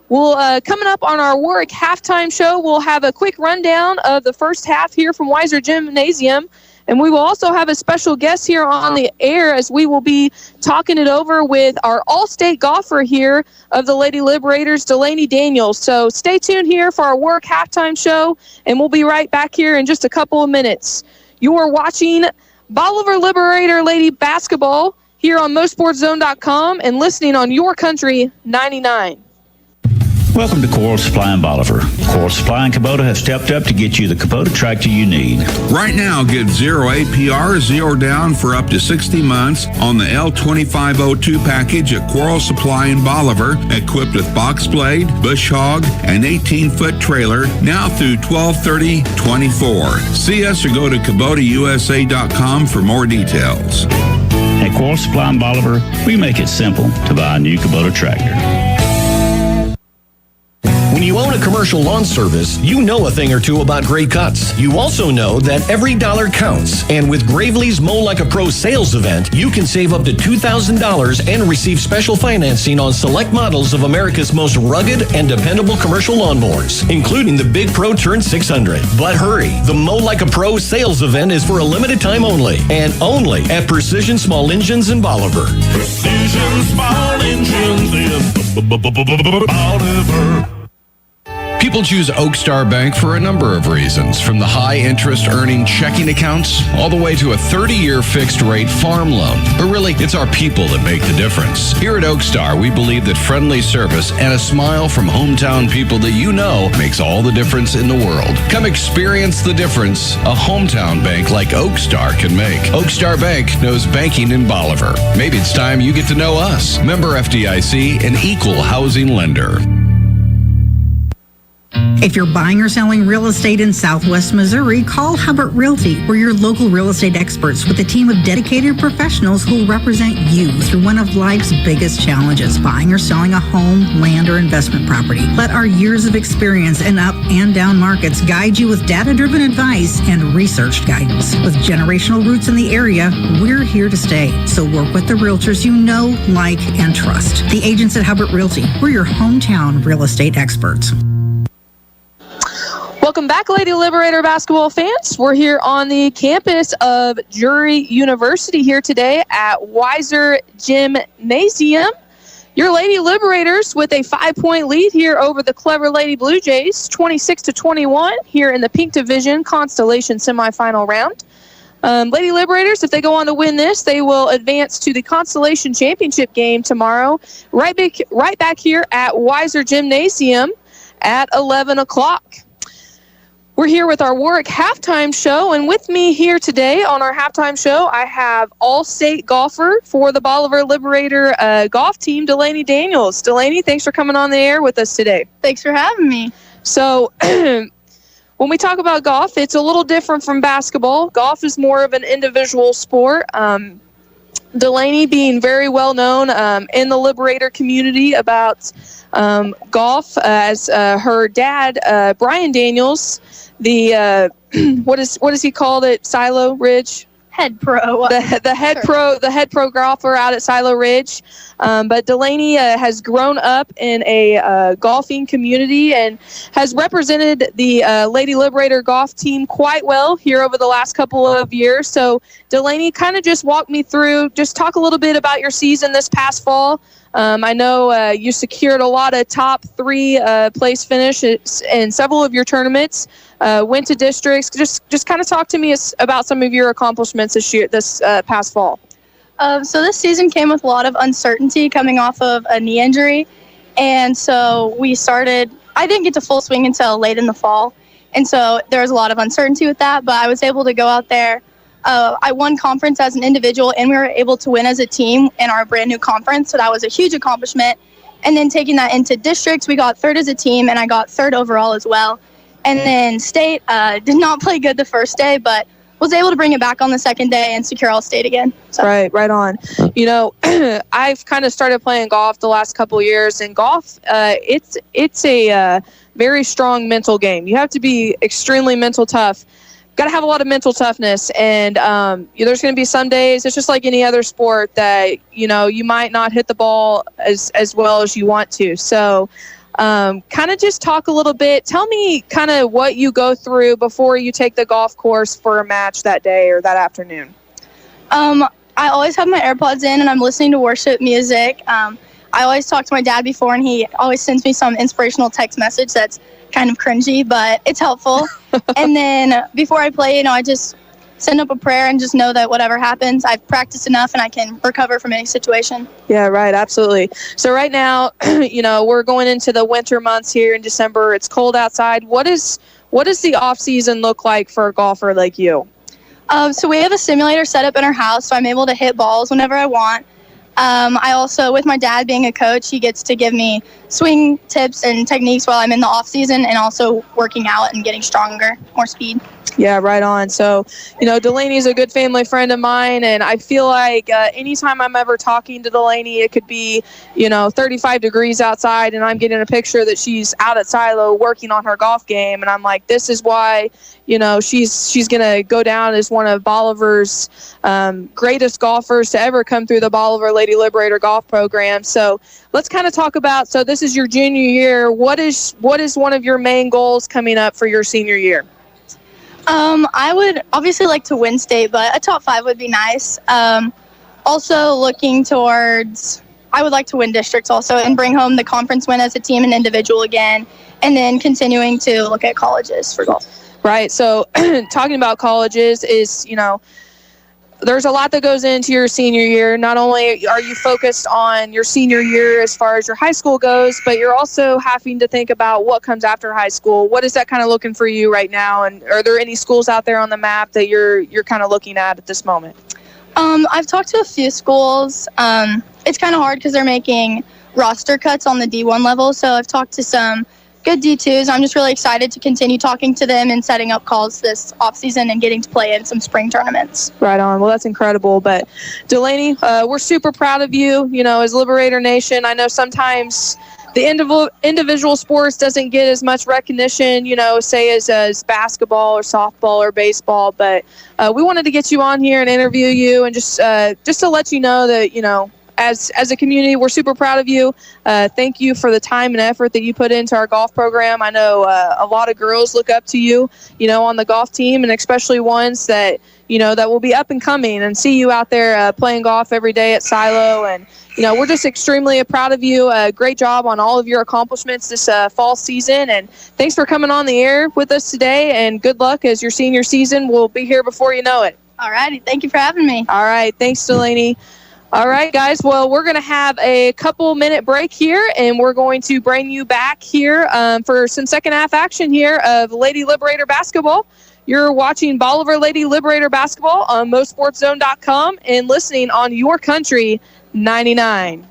We'll coming up on our Warwick halftime show, we'll have a quick rundown of the first half here from Weiser Gymnasium, And we will also have a special guest here on the air as we will be talking it over with our all-state golfer here of the Lady Liberators, Delaney Daniels. So stay tuned here for our work halftime show, and we'll be right back here in just a couple of minutes. You are watching Bolivar Liberator Lady Basketball here on MoSportsZone.com and listening on Your Country 99. Welcome to Coral Supply in Bolivar. Coral Supply and Kubota have stepped up to get you the Kubota tractor you need. Right now, get 0 APR, 0 down for up to 60 months on the L2502 package at Coral Supply in Bolivar, equipped with box blade, bush hog, and 18-foot trailer, now through 12/30/24. See us or go to KubotaUSA.com for more details. At Coral Supply in Bolivar, we make it simple to buy a new Kubota tractor. When you own a commercial lawn service, you know a thing or two about great cuts. You also know that every dollar counts. And with Gravely's Mow Like a Pro sales event, you can save up to $2,000 and receive special financing on select models of America's most rugged and dependable commercial lawnmowers, including the Big Pro Turn 600. But hurry, the Mow Like a Pro sales event is for a limited time only, and only at Precision Small Engines in Bolivar. Precision Small Engines in Bolivar. People choose Oak Star Bank for a number of reasons, from the high interest earning checking accounts all the way to a 30-year fixed rate farm loan. But really, it's our people that make the difference. Here at Oak Star, we believe that friendly service and a smile from hometown people that you know makes all the difference in the world. Come experience the difference a hometown bank like Oak Star can make. Oak Star Bank knows banking in Bolivar. Maybe it's time you get to know us. Member FDIC, an equal housing lender. If you're buying or selling real estate in Southwest Missouri, call Hubbard Realty. We're your local real estate experts with a team of dedicated professionals who will represent you through one of life's biggest challenges, buying or selling a home, land, or investment property. Let our years of experience in up and down markets guide you with data-driven advice and researched guidance. With generational roots in the area, we're here to stay. So work with the realtors you know, like, and trust. The agents at Hubbard Realty. We're your hometown real estate experts. Welcome back, Lady Liberator basketball fans. We're here on the campus of Drury University here today at Weiser Gymnasium. Your Lady Liberators with a 5-point lead here over the Clever Lady Blue Jays, 26-21 here in the Pink Division Constellation semifinal round. Lady Liberators, if they go on to win this, they will advance to the Constellation Championship game tomorrow, right back here at Weiser Gymnasium at 11 o'clock. We're here with our Warwick halftime show, and with me here today on our halftime show, I have all-state golfer for the Bolivar Liberator golf team, Delaney Daniels. Delaney, thanks for coming on the air with us today. Thanks for having me. So, when we talk about golf, it's a little different from basketball. Golf is more of an individual sport. Delaney being very well known in the Liberator community about golf, as her dad, Brian Daniels, the what is he called at Silo Ridge? Head pro. The head pro golfer out at Silo Ridge. But Delaney has grown up in a golfing community and has represented the Lady Liberator golf team quite well here over the last couple of years. So Delaney, kind of just walk me through, just talk a little bit about your season this past fall. I know you secured a lot of top 3 place finishes in several of your tournaments, went to districts. Just kind of talk to me about some of your accomplishments this past fall. So this season came with a lot of uncertainty coming off of a knee injury. And so I didn't get to full swing until late in the fall. And so there was a lot of uncertainty with that, but I was able to go out there. I won conference as an individual, and we were able to win as a team in our brand new conference. So that was a huge accomplishment. And then taking that into districts, we got 3rd as a team, and I got 3rd overall as well. And then state did not play good the first day, but was able to bring it back on the second day and secure all state again. So. Right on. You know, I've kind of started playing golf the last couple of years, and golf, it's a very strong mental game. You have to be extremely mental tough. Got to have a lot of mental toughness, and there's going to be some days, it's just like any other sport, that you might not hit the ball as well as you want to. So Kind of just talk a little bit. Tell me kind of what you go through before you take the golf course for a match that day or that afternoon. I always have my AirPods in and I'm listening to worship music. I always talk to my dad before and he always sends me some inspirational text message that's kind of cringy, but it's helpful. And then before I play, I just send up a prayer and just know that whatever happens, I've practiced enough and I can recover from any situation. Yeah, right. Absolutely. So right now, we're going into the winter months here in December. It's cold outside. What does the off season look like for a golfer like you? So we have a simulator set up in our house, so I'm able to hit balls whenever I want. I also, with my dad being a coach, he gets to give me swing tips and techniques while I'm in the off season and also working out and getting stronger, more speed. Yeah, right on. So, Delaney's a good family friend of mine, and I feel like anytime I'm ever talking to Delaney, it could be, 35 degrees outside, and I'm getting a picture that she's out at Silo working on her golf game, and I'm like, this is why, she's going to go down as one of Bolivar's greatest golfers to ever come through the Bolivar Lady Liberator golf program. So let's kind of talk about, so this is your junior year. What is one of your main goals coming up for your senior year? I would obviously like to win state, but a top 5 would be nice. Also looking towards, I would like to win districts also and bring home the conference win as a team and individual again, and then continuing to look at colleges for golf. Right. So talking about colleges is, there's a lot that goes into your senior year. Not only are you focused on your senior year as far as your high school goes, but you're also having to think about what comes after high school. What is that kind of looking for you right now? And are there any schools out there on the map that you're kind of looking at this moment? I've talked to a few schools. It's kind of hard because they're making roster cuts on the D1 level. So I've talked to some good D2s. I'm just really excited to continue talking to them and setting up calls this offseason and getting to play in some spring tournaments. Right on. Well, that's incredible. But Delaney, we're super proud of you, as Liberator Nation. I know sometimes the individual sports doesn't get as much recognition, say as basketball or softball or baseball. But we wanted to get you on here and interview you and just to let you know that, as a community, we're super proud of you. Thank you for the time and effort that you put into our golf program. I know a lot of girls look up to you, on the golf team, and especially ones that, that will be up and coming and see you out there playing golf every day at Silo. And, we're just extremely proud of you. Great job on all of your accomplishments this fall season. And thanks for coming on the air with us today. And good luck as your senior season will be here before you know it. All righty. Thank you for having me. All right. Thanks, Delaney. All right, guys. Well, we're going to have a couple-minute break here, and we're going to bring you back here for some second-half action here of Lady Liberator basketball. You're watching Bolivar Lady Liberator basketball on MoSportsZone.com and listening on YourCountry99.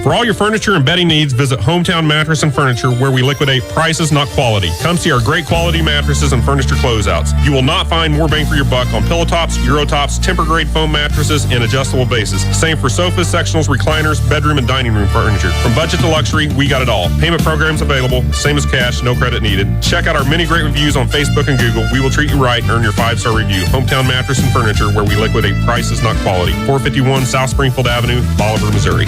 For all your furniture and bedding needs, visit Hometown Mattress and Furniture, where we liquidate prices, not quality. Come see our great quality mattresses and furniture closeouts. You will not find more bang for your buck on pillow tops, Euro tops, temper-grade foam mattresses, and adjustable bases. Same for sofas, sectionals, recliners, bedroom, and dining room furniture. From budget to luxury, we got it all. Payment programs available, same as cash, no credit needed. Check out our many great reviews on Facebook and Google. We will treat you right and earn your 5-star review. Hometown Mattress and Furniture, where we liquidate prices, not quality. 451 South Springfield Avenue, Bolivar, Missouri.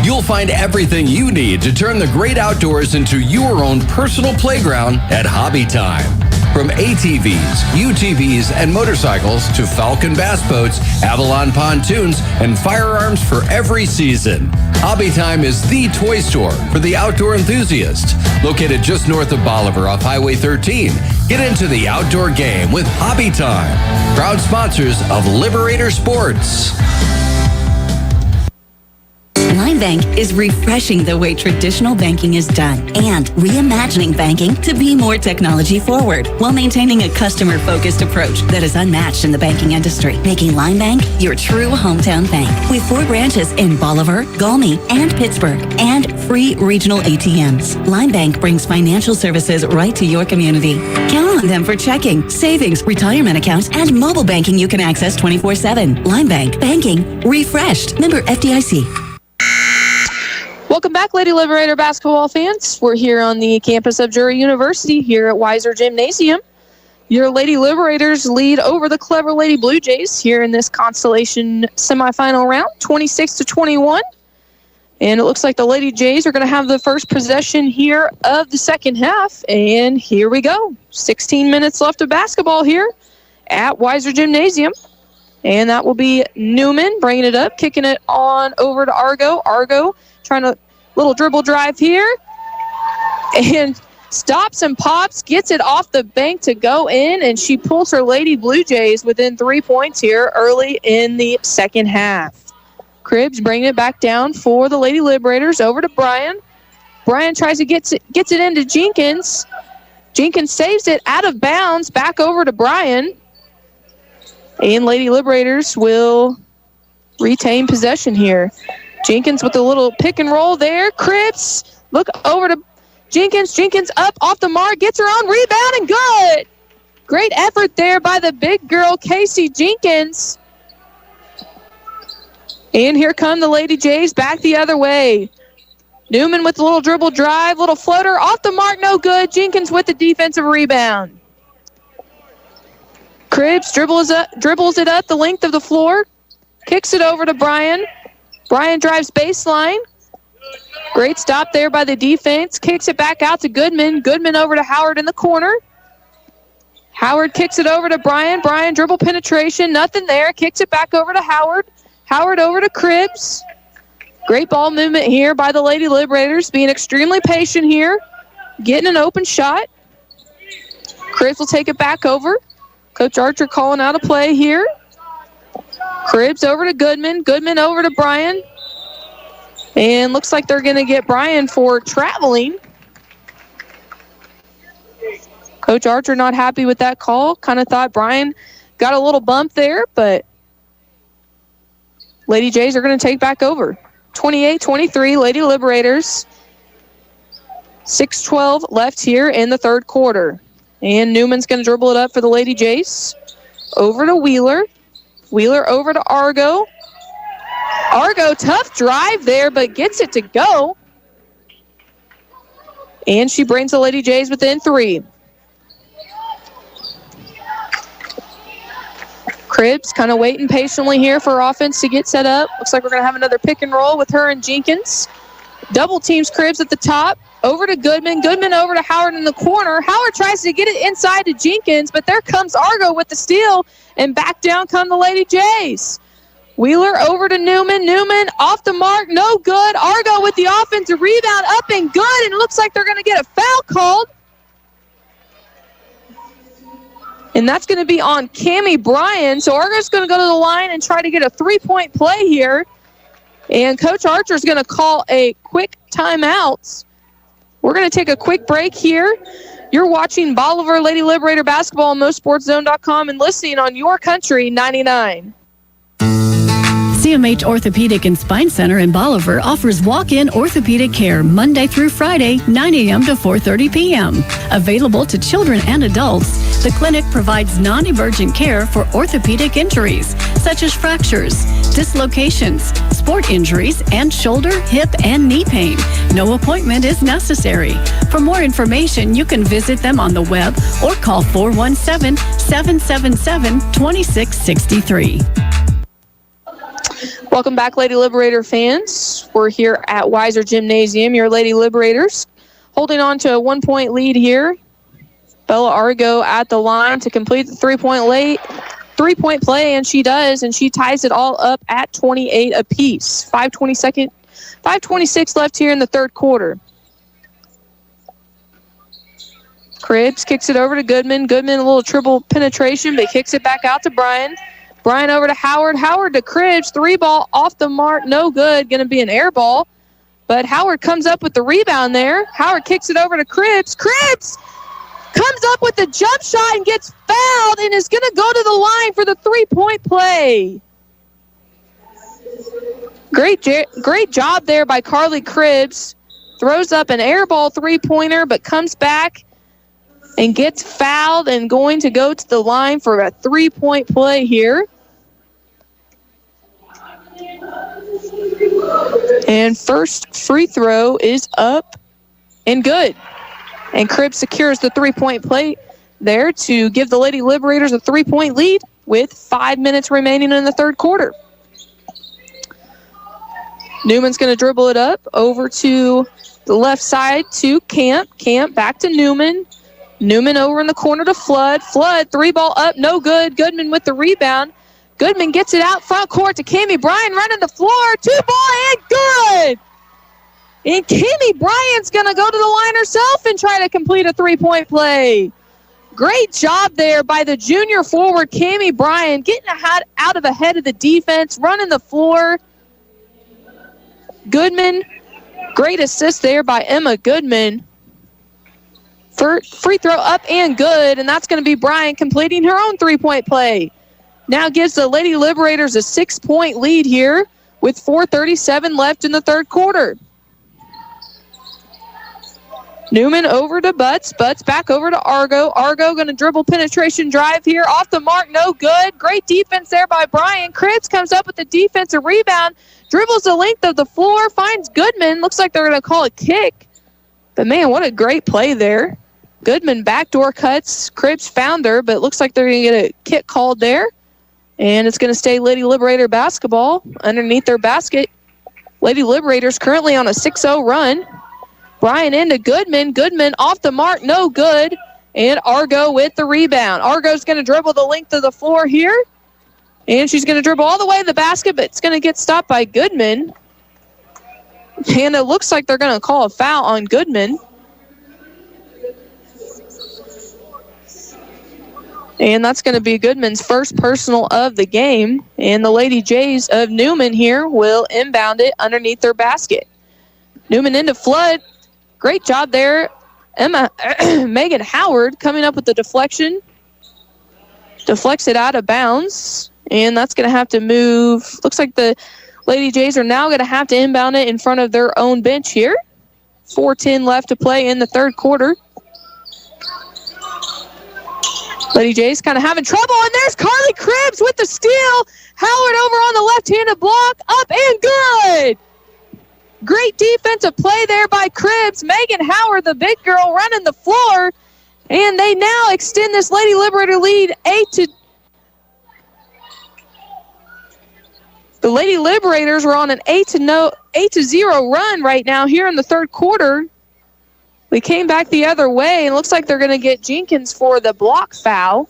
You'll find everything you need to turn the great outdoors into your own personal playground at Hobby Time. From ATVs, UTVs, and motorcycles to Falcon bass boats, Avalon pontoons, and firearms for every season. Hobby Time is the toy store for the outdoor enthusiast. Located just north of Bolivar off Highway 13. Get into the outdoor game with Hobby Time. Proud sponsors of Liberator Sports. Line Bank is refreshing the way traditional banking is done and reimagining banking to be more technology forward while maintaining a customer-focused approach that is unmatched in the banking industry, making Line Bank your true hometown bank. With 4 branches in Bolivar, Galmy, and Pittsburgh, and free regional ATMs, Line Bank brings financial services right to your community. Count on them for checking, savings, retirement accounts, and mobile banking you can access 24/7. Line Bank, banking refreshed. Member FDIC. Welcome back, Lady Liberator basketball fans. We're here on the campus of Drury University here at Weiser Gymnasium. Your Lady Liberators lead over the Clever Lady Blue Jays here in this Constellation semifinal round, 26-21. And it looks like the Lady Jays are going to have the first possession here of the second half. And here we go. 16 minutes left of basketball here at Weiser Gymnasium. And that will be Newman bringing it up, kicking it on over to Argo. Argo trying to little dribble drive here. And stops and pops, gets it off the bank to go in, and she pulls her Lady Blue Jays within 3 points here early in the second half. Cribbs bringing it back down for the Lady Liberators over to Bryan. Bryan tries to gets it into Jenkins. Jenkins saves it out of bounds, back over to Bryan. And Lady Liberators will retain possession here. Jenkins with a little pick and roll there. Cribbs, look over to Jenkins. Jenkins up off the mark, gets her own rebound and good. Great effort there by the big girl, Casey Jenkins. And here come the Lady Jays back the other way. Newman with a little dribble drive, little floater, off the mark, no good. Jenkins with the defensive rebound. Cribbs dribbles it up the length of the floor, kicks it over to Bryan. Bryan drives baseline. Great stop there by the defense. Kicks it back out to Goodman. Goodman over to Howard in the corner. Howard kicks it over to Bryan. Bryan dribble penetration, nothing there. Kicks it back over to Howard. Howard over to Cribbs. Great ball movement here by the Lady Liberators, being extremely patient here, getting an open shot. Cribbs will take it back over. Coach Archer calling out a play here. Cribbs over to Goodman. Goodman over to Bryan. And looks like they're going to get Bryan for traveling. Coach Archer not happy with that call. Kind of thought Bryan got a little bump there, but Lady Jays are going to take back over. 28-23, Lady Liberators. 6:12 left here in the third quarter. And Newman's going to dribble it up for the Lady Jays. Over to Wheeler. Wheeler over to Argo. Argo, tough drive there, but gets it to go. And she brings the Lady Jays within 3. Cribbs kind of waiting patiently here for offense to get set up. Looks like we're going to have another pick and roll with her and Jenkins. Double teams Cribbs at the top. Over to Goodman. Goodman over to Howard in the corner. Howard tries to get it inside to Jenkins, but there comes Argo with the steal, and back down come the Lady Jays. Wheeler over to Newman. Newman off the mark, no good. Argo with the offensive rebound, up and good, and it looks like they're going to get a foul called. And that's going to be on Cammie Bryan. So Argo's going to go to the line and try to get a three-point play here. And Coach Archer's going to call a quick timeout. We're going to take a quick break here. You're watching Bolivar Lady Liberator basketball on MoSportsZone.com and listening on Your Country 99. CMH Orthopedic and Spine Center in Bolivar offers walk-in orthopedic care Monday through Friday, 9 a.m. to 4:30 p.m. Available to children and adults, the clinic provides non-emergent care for orthopedic injuries, such as fractures, dislocations, sport injuries, and shoulder, hip, and knee pain. No appointment is necessary. For more information, you can visit them on the web or call 417-777-2663. Welcome back, Lady Liberator fans. We're here at Weiser Gymnasium, your Lady Liberators, holding on to a 1-point lead here. Bella Argo at the line to complete the three-point play, and she does, and she ties it all up at 28 apiece. 5:26 left here in the third quarter. Cribbs kicks it over to Goodman. Goodman, a little triple penetration, but kicks it back out to Bryan. Bryan over to Howard. Howard to Cribbs. 3-ball off the mark. No good. Going to be an air ball. But Howard comes up with the rebound there. Howard kicks it over to Cribbs. Cribbs comes up with the jump shot and gets fouled and is going to go to the line for the three-point play. Great job there by Carly Cribbs. Throws up an air ball three-pointer, but comes back and gets fouled and going to go to the line for a three-point play here. And first free throw is up and good. And Cribbs secures the three-point play there to give the Lady Liberators a three-point lead with 5 minutes remaining in the third quarter. Newman's going to dribble it up over to the left side to Camp. Camp back to Newman. Newman over in the corner to Flood. Flood, 3-ball up, no good. Goodman with the rebound. Goodman gets it out front court to Cammie Bryan running the floor. 2-ball and good! And Cammie Bryant's going to go to the line herself and try to complete a 3-point play. Great job there by the junior forward, Cammie Bryan, getting out of ahead of the defense, running the floor. Goodman, great assist there by Emma Goodman. Free throw up and good, and that's going to be Bryan completing her own 3-point play. Now gives the Lady Liberators a 6-point lead here with 4:37 left in the third quarter. Newman over to Butts. Butts back over to Argo. Argo going to dribble penetration drive here. Off the mark, no good. Great defense there by Bryan. Cribbs comes up with the defensive rebound. Dribbles the length of the floor. Finds Goodman. Looks like they're going to call a kick. But, man, what a great play there. Goodman backdoor cuts. Cribbs found her, but it looks like they're going to get a kick called there. And it's going to stay Lady Liberator basketball underneath their basket. Lady Liberators currently on a 6-0 run. Bryan into Goodman. Goodman off the mark, no good. And Argo with the rebound. Argo's going to dribble the length of the floor here. And she's going to dribble all the way to the basket, but it's going to get stopped by Goodman. And it looks like they're going to call a foul on Goodman. And that's going to be Goodman's first personal of the game. And the Lady Jays of Newman here will inbound it underneath their basket. Newman into Flood. Great job there. Megan Howard coming up with the deflection. Deflects it out of bounds. And that's going to have to move. Looks like the Lady Jays are now going to have to inbound it in front of their own bench here. 4:10 left to play in the third quarter. Lady Jays kind of having trouble, and there's Carly Cribbs with the steal. Howard over on the left-handed block, up and good. Great defensive play there by Cribbs. Megan Howard, the big girl, running the floor, and they now extend this Lady Liberator lead 8-0. The Lady Liberators were on an 8-0 run right now here in the third quarter. We came back the other way, and it looks like they're going to get Jenkins for the block foul.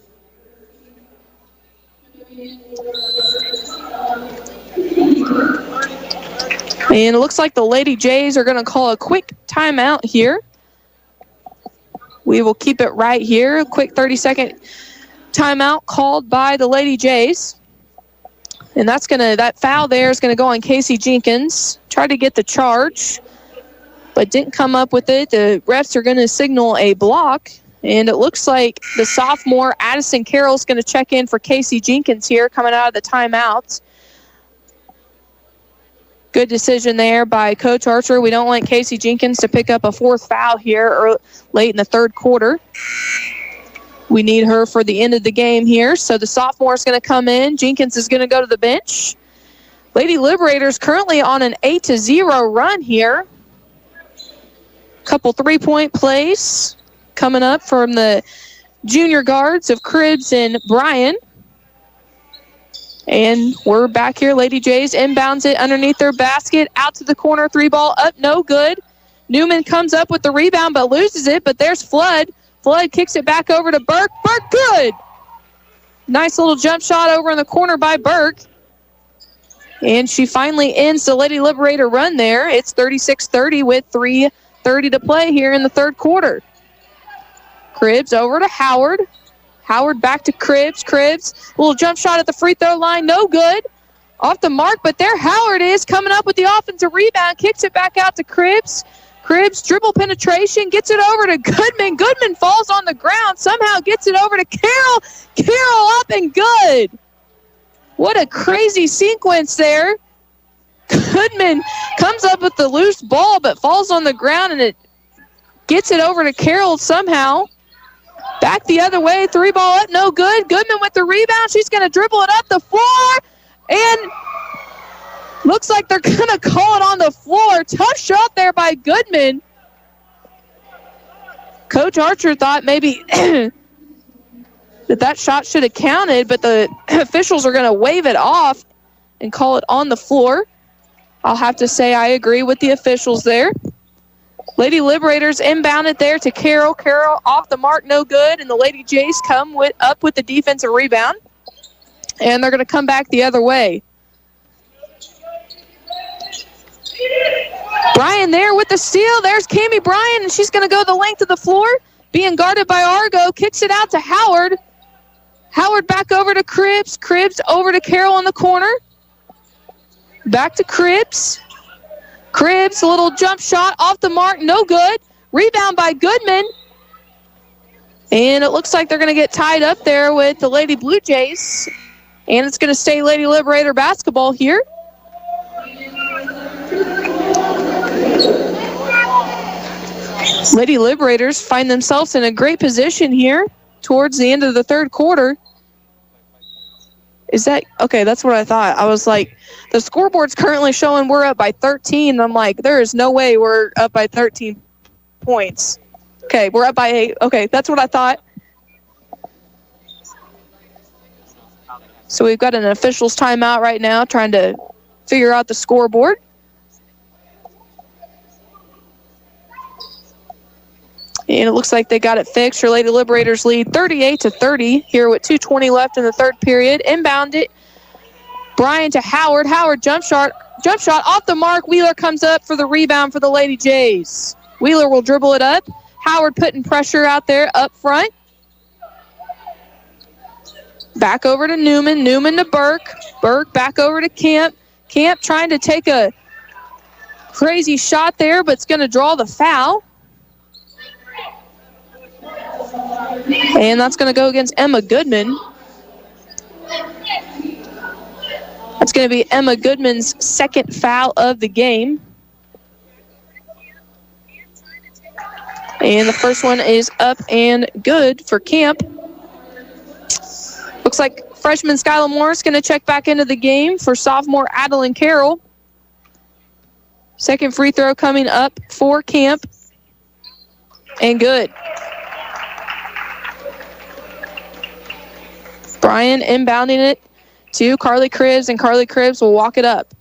And it looks like the Lady Jays are going to call a quick timeout here. We will keep it right here. A quick 30-second timeout called by the Lady Jays. And that foul there is going to go on Casey Jenkins. Tried to get the charge, but didn't come up with it. The refs are going to signal a block, and it looks like the sophomore Addison Carroll is going to check in for Casey Jenkins here coming out of the timeout. Good decision there by Coach Archer. We don't want Casey Jenkins to pick up a fourth foul here late in the third quarter. We need her for the end of the game here. So the sophomore is going to come in. Jenkins is going to go to the bench. Lady Liberators currently on an 8-0 run here. Couple three-point plays coming up from the junior guards of Cribbs and Bryan. And we're back here. Lady Jays inbounds it underneath their basket. Out to the corner. 3-ball up. No good. Newman comes up with the rebound but loses it. But there's Flood. Flood kicks it back over to Burke. Burke, good. Nice little jump shot over in the corner by Burke. And she finally ends the Lady Liberator run there. It's 36-30 with 3:30 to play here in the third quarter. Cribbs over to Howard. Howard back to Cribbs. Cribbs, little jump shot at the free throw line. No good. Off the mark, but there Howard is coming up with the offensive rebound. Kicks it back out to Cribbs. Cribbs, dribble penetration, gets it over to Goodman. Goodman falls on the ground, somehow gets it over to Carroll. Carroll up and good. What a crazy sequence there. Goodman comes up with the loose ball but falls on the ground, and it gets it over to Carroll somehow. Back the other way, 3-ball up, no good. Goodman with the rebound. She's going to dribble it up the floor, and looks like they're going to call it on the floor. Tough shot there by Goodman. Coach Archer thought maybe that shot should have counted, but the officials are going to wave it off and call it on the floor. I'll have to say I agree with the officials there. Lady Liberators inbound it there to Carroll. Carroll off the mark, no good, and the Lady Jays come up with the defensive rebound, and they're going to come back the other way. Bryan there with the steal. There's Cammie Bryan, and she's going to go the length of the floor, being guarded by Argo. Kicks it out to Howard. Howard back over to Cribbs. Cribbs over to Carroll in the corner. Back to Cribbs. Cribbs, a little jump shot off the mark, no good. Rebound by Goodman. And it looks like they're going to get tied up there with the Lady Blue Jays. And it's going to stay Lady Liberator basketball here. Lady Liberators find themselves in a great position here towards the end of the third quarter. Is that okay? That's what I thought. I was like, the scoreboard's currently showing we're up by 13. I'm like, there is no way we're up by 13 points. Okay, we're up by 8. Okay, that's what I thought. So we've got an officials timeout right now trying to figure out the scoreboard. And it looks like they got it fixed. Your Lady Liberators lead 38-30 here with 2:20 left in the third period. Inbound it. Bryan to Howard. Howard jump shot off the mark. Wheeler comes up for the rebound for the Lady Jays. Wheeler will dribble it up. Howard putting pressure out there up front. Back over to Newman. Newman to Burke. Burke back over to Camp. Camp trying to take a crazy shot there, but it's going to draw the foul. And that's going to go against Emma Goodman. That's going to be Emma Goodman's second foul of the game. And the first one is up and good for Camp. Looks like freshman Skylar Morris going to check back into the game for sophomore Adeline Carroll. Second free throw coming up for Camp. And good. Bryan inbounding it to Carly Cribbs, and Carly Cribbs will walk it up.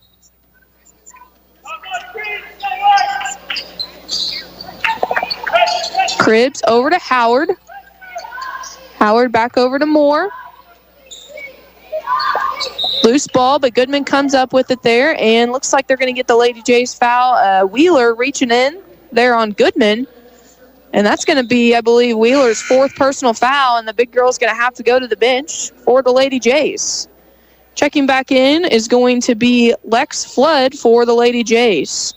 Cribbs over to Howard. Howard back over to Moore. Loose ball, but Goodman comes up with it there, and looks like they're going to get the Lady Jays foul. Wheeler reaching in there on Goodman. And that's going to be, I believe, Wheeler's fourth personal foul, and the big girl's going to have to go to the bench for the Lady Jays. Checking back in is going to be Lex Flood for the Lady Jays.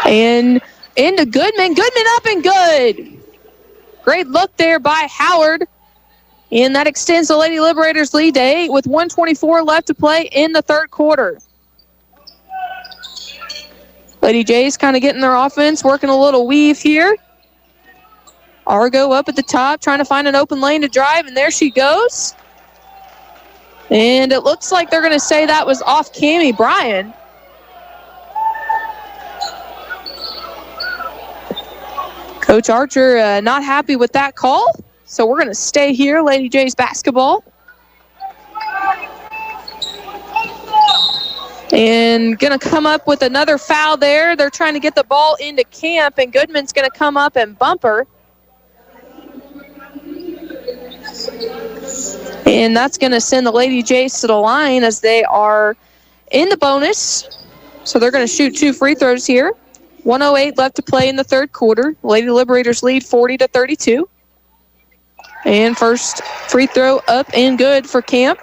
And into Goodman. Goodman up and good. Great look there by Howard. And that extends the Lady Liberators lead to 8 with 1:24 left to play in the third quarter. Lady Jays kind of getting their offense, working a little weave here. Argo up at the top, trying to find an open lane to drive, and there she goes. And it looks like they're going to say that was off Cammie Bryan. Coach Archer not happy with that call. So we're going to stay here, Lady Jays basketball. And going to come up with another foul there. They're trying to get the ball into Camp, and Goodman's going to come up and bump her. And that's going to send the Lady Jays to the line as they are in the bonus. So they're going to shoot 2 free throws here. 1:08 left to play in the third quarter. Lady Liberators lead 40-32. And first free throw up and good for Camp.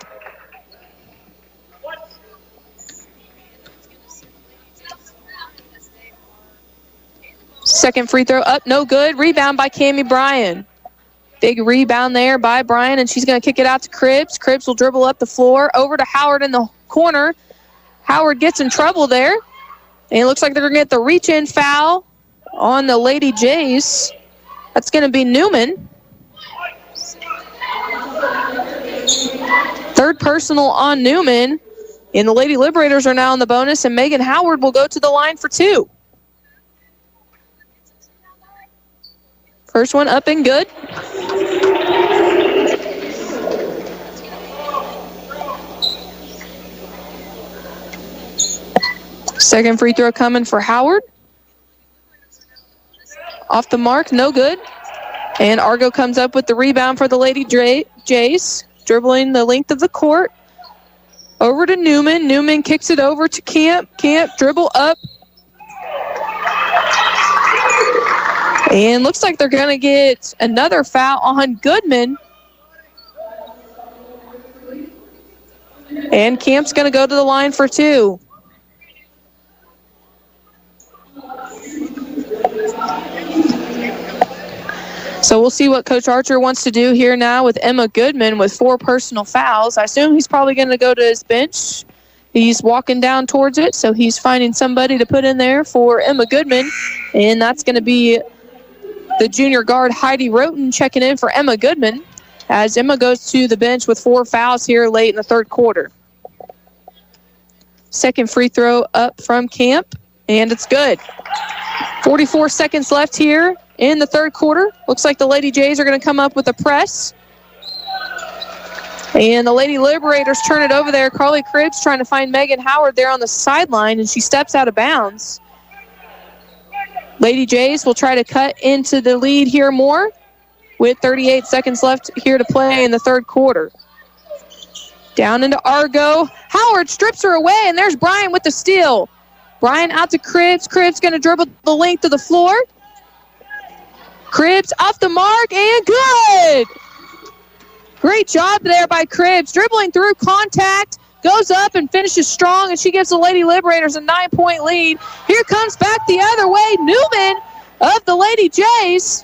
Second free throw up, no good. Rebound by Cammie Bryan. Big rebound there by Bryan, and she's going to kick it out to Cribbs. Cribbs will dribble up the floor over to Howard in the corner. Howard gets in trouble there. And it looks like they're going to get the reach-in foul on the Lady Jays. That's going to be Newman. Third personal on Newman. And the Lady Liberators are now in the bonus, and Megan Howard will go to the line for 2. First one up and good. Second free throw coming for Howard. Off the mark, no good. And Argo comes up with the rebound for the Lady Jays, dribbling the length of the court. Over to Newman. Newman kicks it over to Camp. Camp dribble up. And looks like they're going to get another foul on Goodman. And Camp's going to go to the line for 2. So we'll see what Coach Archer wants to do here now with Emma Goodman with 4 personal fouls. I assume he's probably going to go to his bench. He's walking down towards it, so he's finding somebody to put in there for Emma Goodman. And that's going to be the junior guard Heidi Roten checking in for Emma Goodman as Emma goes to the bench with 4 fouls here late in the third quarter. Second free throw up from Camp, and it's good. 44 seconds left here in the third quarter. Looks like the Lady Jays are going to come up with a press. And the Lady Liberators turn it over there. Carly Cribbs trying to find Megan Howard there on the sideline, and she steps out of bounds. Lady Jays will try to cut into the lead here more with 38 seconds left here to play in the third quarter. Down into Argo. Howard strips her away, and there's Bryan with the steal. Bryan out to Cribbs. Cribbs going to dribble the length of the floor. Cribbs off the mark, and good! Great job there by Cribbs. Dribbling through contact, goes up and finishes strong, and she gives the Lady Liberators a 9-point lead. Here comes back the other way, Newman of the Lady Jays.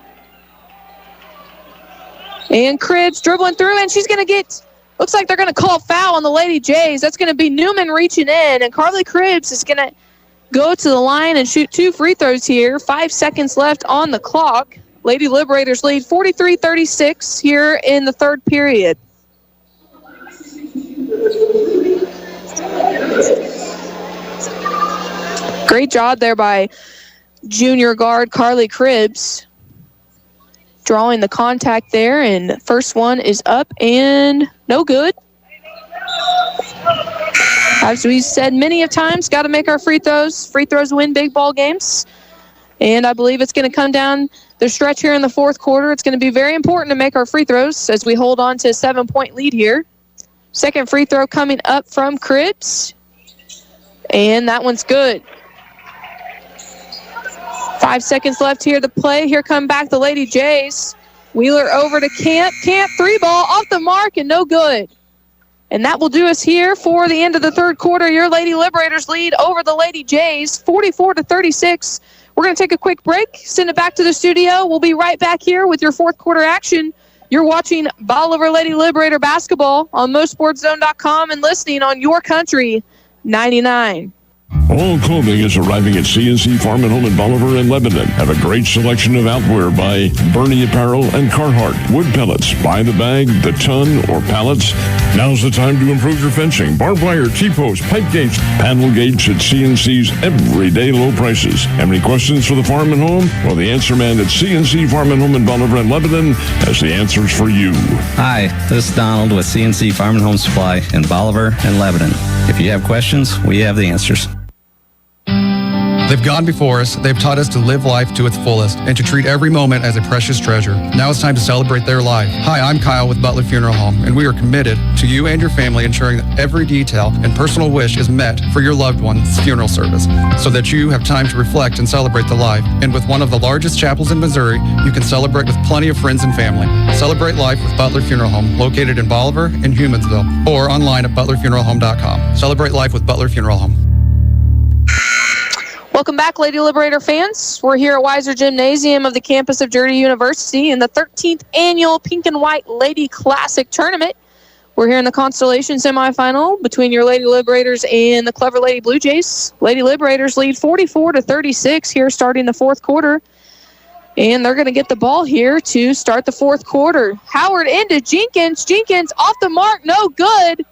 And Cribbs dribbling through, and she's going to get, looks like they're going to call foul on the Lady Jays. That's going to be Newman reaching in, and Carly Cribbs is going to go to the line and shoot 2 free throws here. 5 seconds left on the clock. Lady Liberators lead 43-36 here in the third period. Great job there by junior guard Carly Cribbs. Drawing the contact there, and first one is up and no good. As we said many of times, got to make our free throws. Free throws win big ball games. And I believe it's going to come down the stretch here in the fourth quarter. It's going to be very important to make our free throws as we hold on to a 7-point lead here. Second free throw coming up from Cribbs. And that one's good. 5 seconds left here to play. Here come back the Lady Jays. Wheeler over to Camp. Camp 3-ball off the mark and no good. And that will do us here for the end of the third quarter. Your Lady Liberators lead over the Lady Jays, 44-36. We're going to take a quick break, send it back to the studio. We'll be right back here with your fourth quarter action. You're watching Bolivar Lady Liberator basketball on MoSportsZone.com and listening on Your Country 99. All clothing is arriving at C&C Farm and Home in Bolivar and Lebanon. Have a great selection of outwear by Bernie Apparel and Carhartt. Wood pellets, by the bag, the ton, or pallets. Now's the time to improve your fencing. Barbed wire, T-posts, pipe gates, panel gates at C&C's everyday low prices. Have any questions for the Farm and Home? Well, the answer man at C&C Farm and Home in Bolivar and Lebanon has the answers for you. Hi, this is Donald with C&C Farm and Home Supply in Bolivar and Lebanon. If you have questions, we have the answers. They've gone before us, they've taught us to live life to its fullest and to treat every moment as a precious treasure. Now it's time to celebrate their life. Hi, I'm Kyle with Butler Funeral Home, and we are committed to you and your family ensuring that every detail and personal wish is met for your loved one's funeral service so that you have time to reflect and celebrate the life. And with one of the largest chapels in Missouri, you can celebrate with plenty of friends and family. Celebrate life with Butler Funeral Home, located in Bolivar and Humansville, or online at butlerfuneralhome.com. Celebrate life with Butler Funeral Home. Welcome back, Lady Liberator fans. We're here at Weiser Gymnasium of the campus of Drury University in the 13th annual Pink and White Lady Classic Tournament. We're here in the Constellation semifinal between your Lady Liberators and the Clever Lady Blue Jays. Lady Liberators lead 44-36 here starting the fourth quarter. And they're going to get the ball here to start the fourth quarter. Howard into Jenkins. Jenkins off the mark, no good.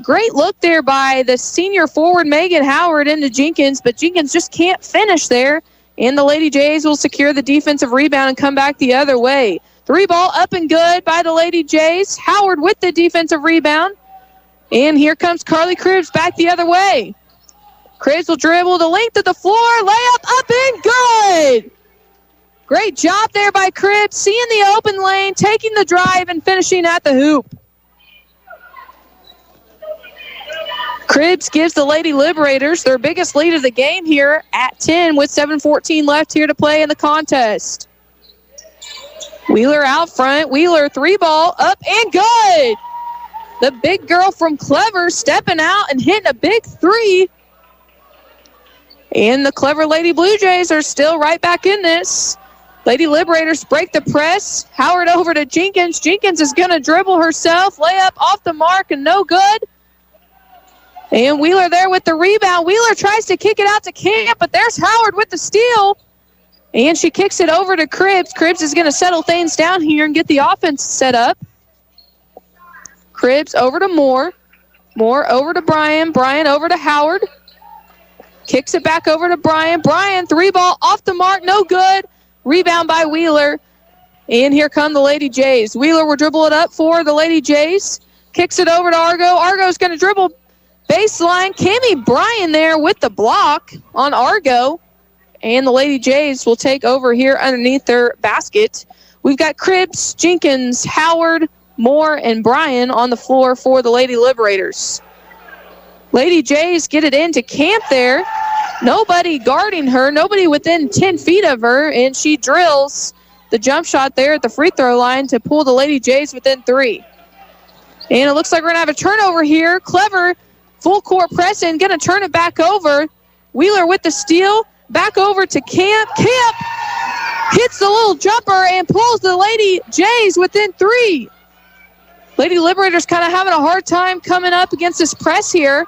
Great look there by the senior forward, Megan Howard, into Jenkins, but Jenkins just can't finish there. And the Lady Jays will secure the defensive rebound and come back the other way. 3-ball up and good by the Lady Jays. Howard with the defensive rebound. And here comes Carly Cribbs back the other way. Cribbs will dribble the length of the floor. Layup up and good. Great job there by Cribbs, seeing the open lane, taking the drive, and finishing at the hoop. Cribbs gives the Lady Liberators their biggest lead of the game here at 10 with 7:14 left here to play in the contest. Wheeler out front. Wheeler 3-ball up and good. The big girl from Clever stepping out and hitting a big 3. And the Clever Lady Blue Jays are still right back in this. Lady Liberators break the press. Howard over to Jenkins. Jenkins is going to dribble herself. Layup off the mark and no good. And Wheeler there with the rebound. Wheeler tries to kick it out to Camp, but there's Howard with the steal. And she kicks it over to Cribbs. Cribbs is going to settle things down here and get the offense set up. Cribbs over to Moore. Moore over to Bryan. Bryan over to Howard. Kicks it back over to Bryan. Bryan, 3-ball off the mark, no good. Rebound by Wheeler. And here come the Lady Jays. Wheeler will dribble it up for the Lady Jays. Kicks it over to Argo. Argo's going to dribble baseline. Cammie Bryan there with the block on Argo. And the Lady Jays will take over here underneath their basket. We've got Cribbs, Jenkins, Howard, Moore, and Bryan on the floor for the Lady Liberators. Lady Jays get it into Camp there. Nobody guarding her, nobody within 10 feet of her, and she drills the jump shot there at the free throw line to pull the Lady Jays within 3. And it looks like we're going to have a turnover here. Clever, full court pressing, going to turn it back over. Wheeler with the steal, back over to Camp. Camp hits the little jumper and pulls the Lady Jays within 3. Lady Liberators kind of having a hard time coming up against this press here.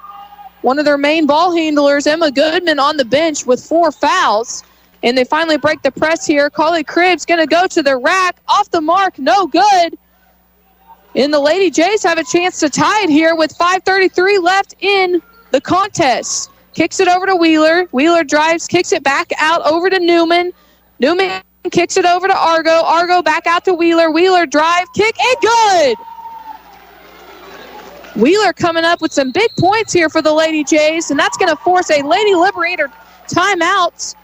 One of their main ball handlers, Emma Goodman, on the bench with 4 fouls. And they finally break the press here. Carly Cribbs going to go to the rack. Off the mark, no good. And the Lady Jays have a chance to tie it here with 5:33 left in the contest. Kicks it over to Wheeler. Wheeler drives, kicks it back out over to Newman. Newman kicks it over to Argo. Argo back out to Wheeler. Wheeler drive, kick, and good. Wheeler coming up with some big points here for the Lady Jays, and that's going to force a Lady Liberator timeout.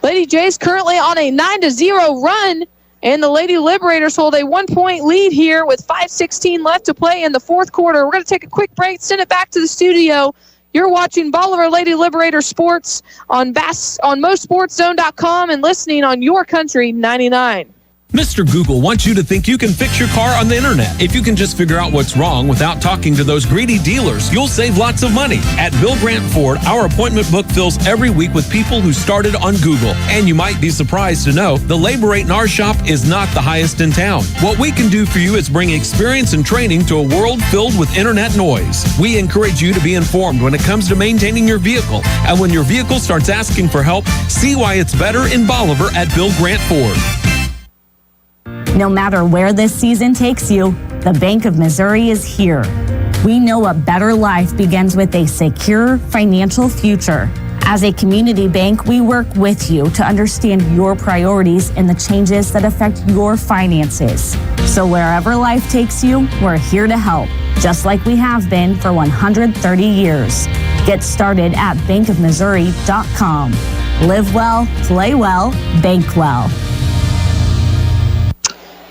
Lady Jays currently on a 9-0 run, and the Lady Liberators hold a 1-point lead here with 5:16 left to play in the fourth quarter. We're going to take a quick break, send it back to the studio. You're watching Bolivar Lady Liberator Sports on MoSportsZone.com and listening on Your Country 99. Mr. Google wants you to think you can fix your car on the internet. If you can just figure out what's wrong without talking to those greedy dealers, you'll save lots of money. At Bill Grant Ford, our appointment book fills every week with people who started on Google. And you might be surprised to know the labor rate in our shop is not the highest in town. What we can do for you is bring experience and training to a world filled with internet noise. We encourage you to be informed when it comes to maintaining your vehicle. And when your vehicle starts asking for help, see why it's better in Bolivar at Bill Grant Ford. No matter where this season takes you, the Bank of Missouri is here. We know a better life begins with a secure financial future. As a community bank, we work with you to understand your priorities and the changes that affect your finances. So wherever life takes you, we're here to help, just like we have been for 130 years. Get started at bankofmissouri.com. Live well, play well, bank well.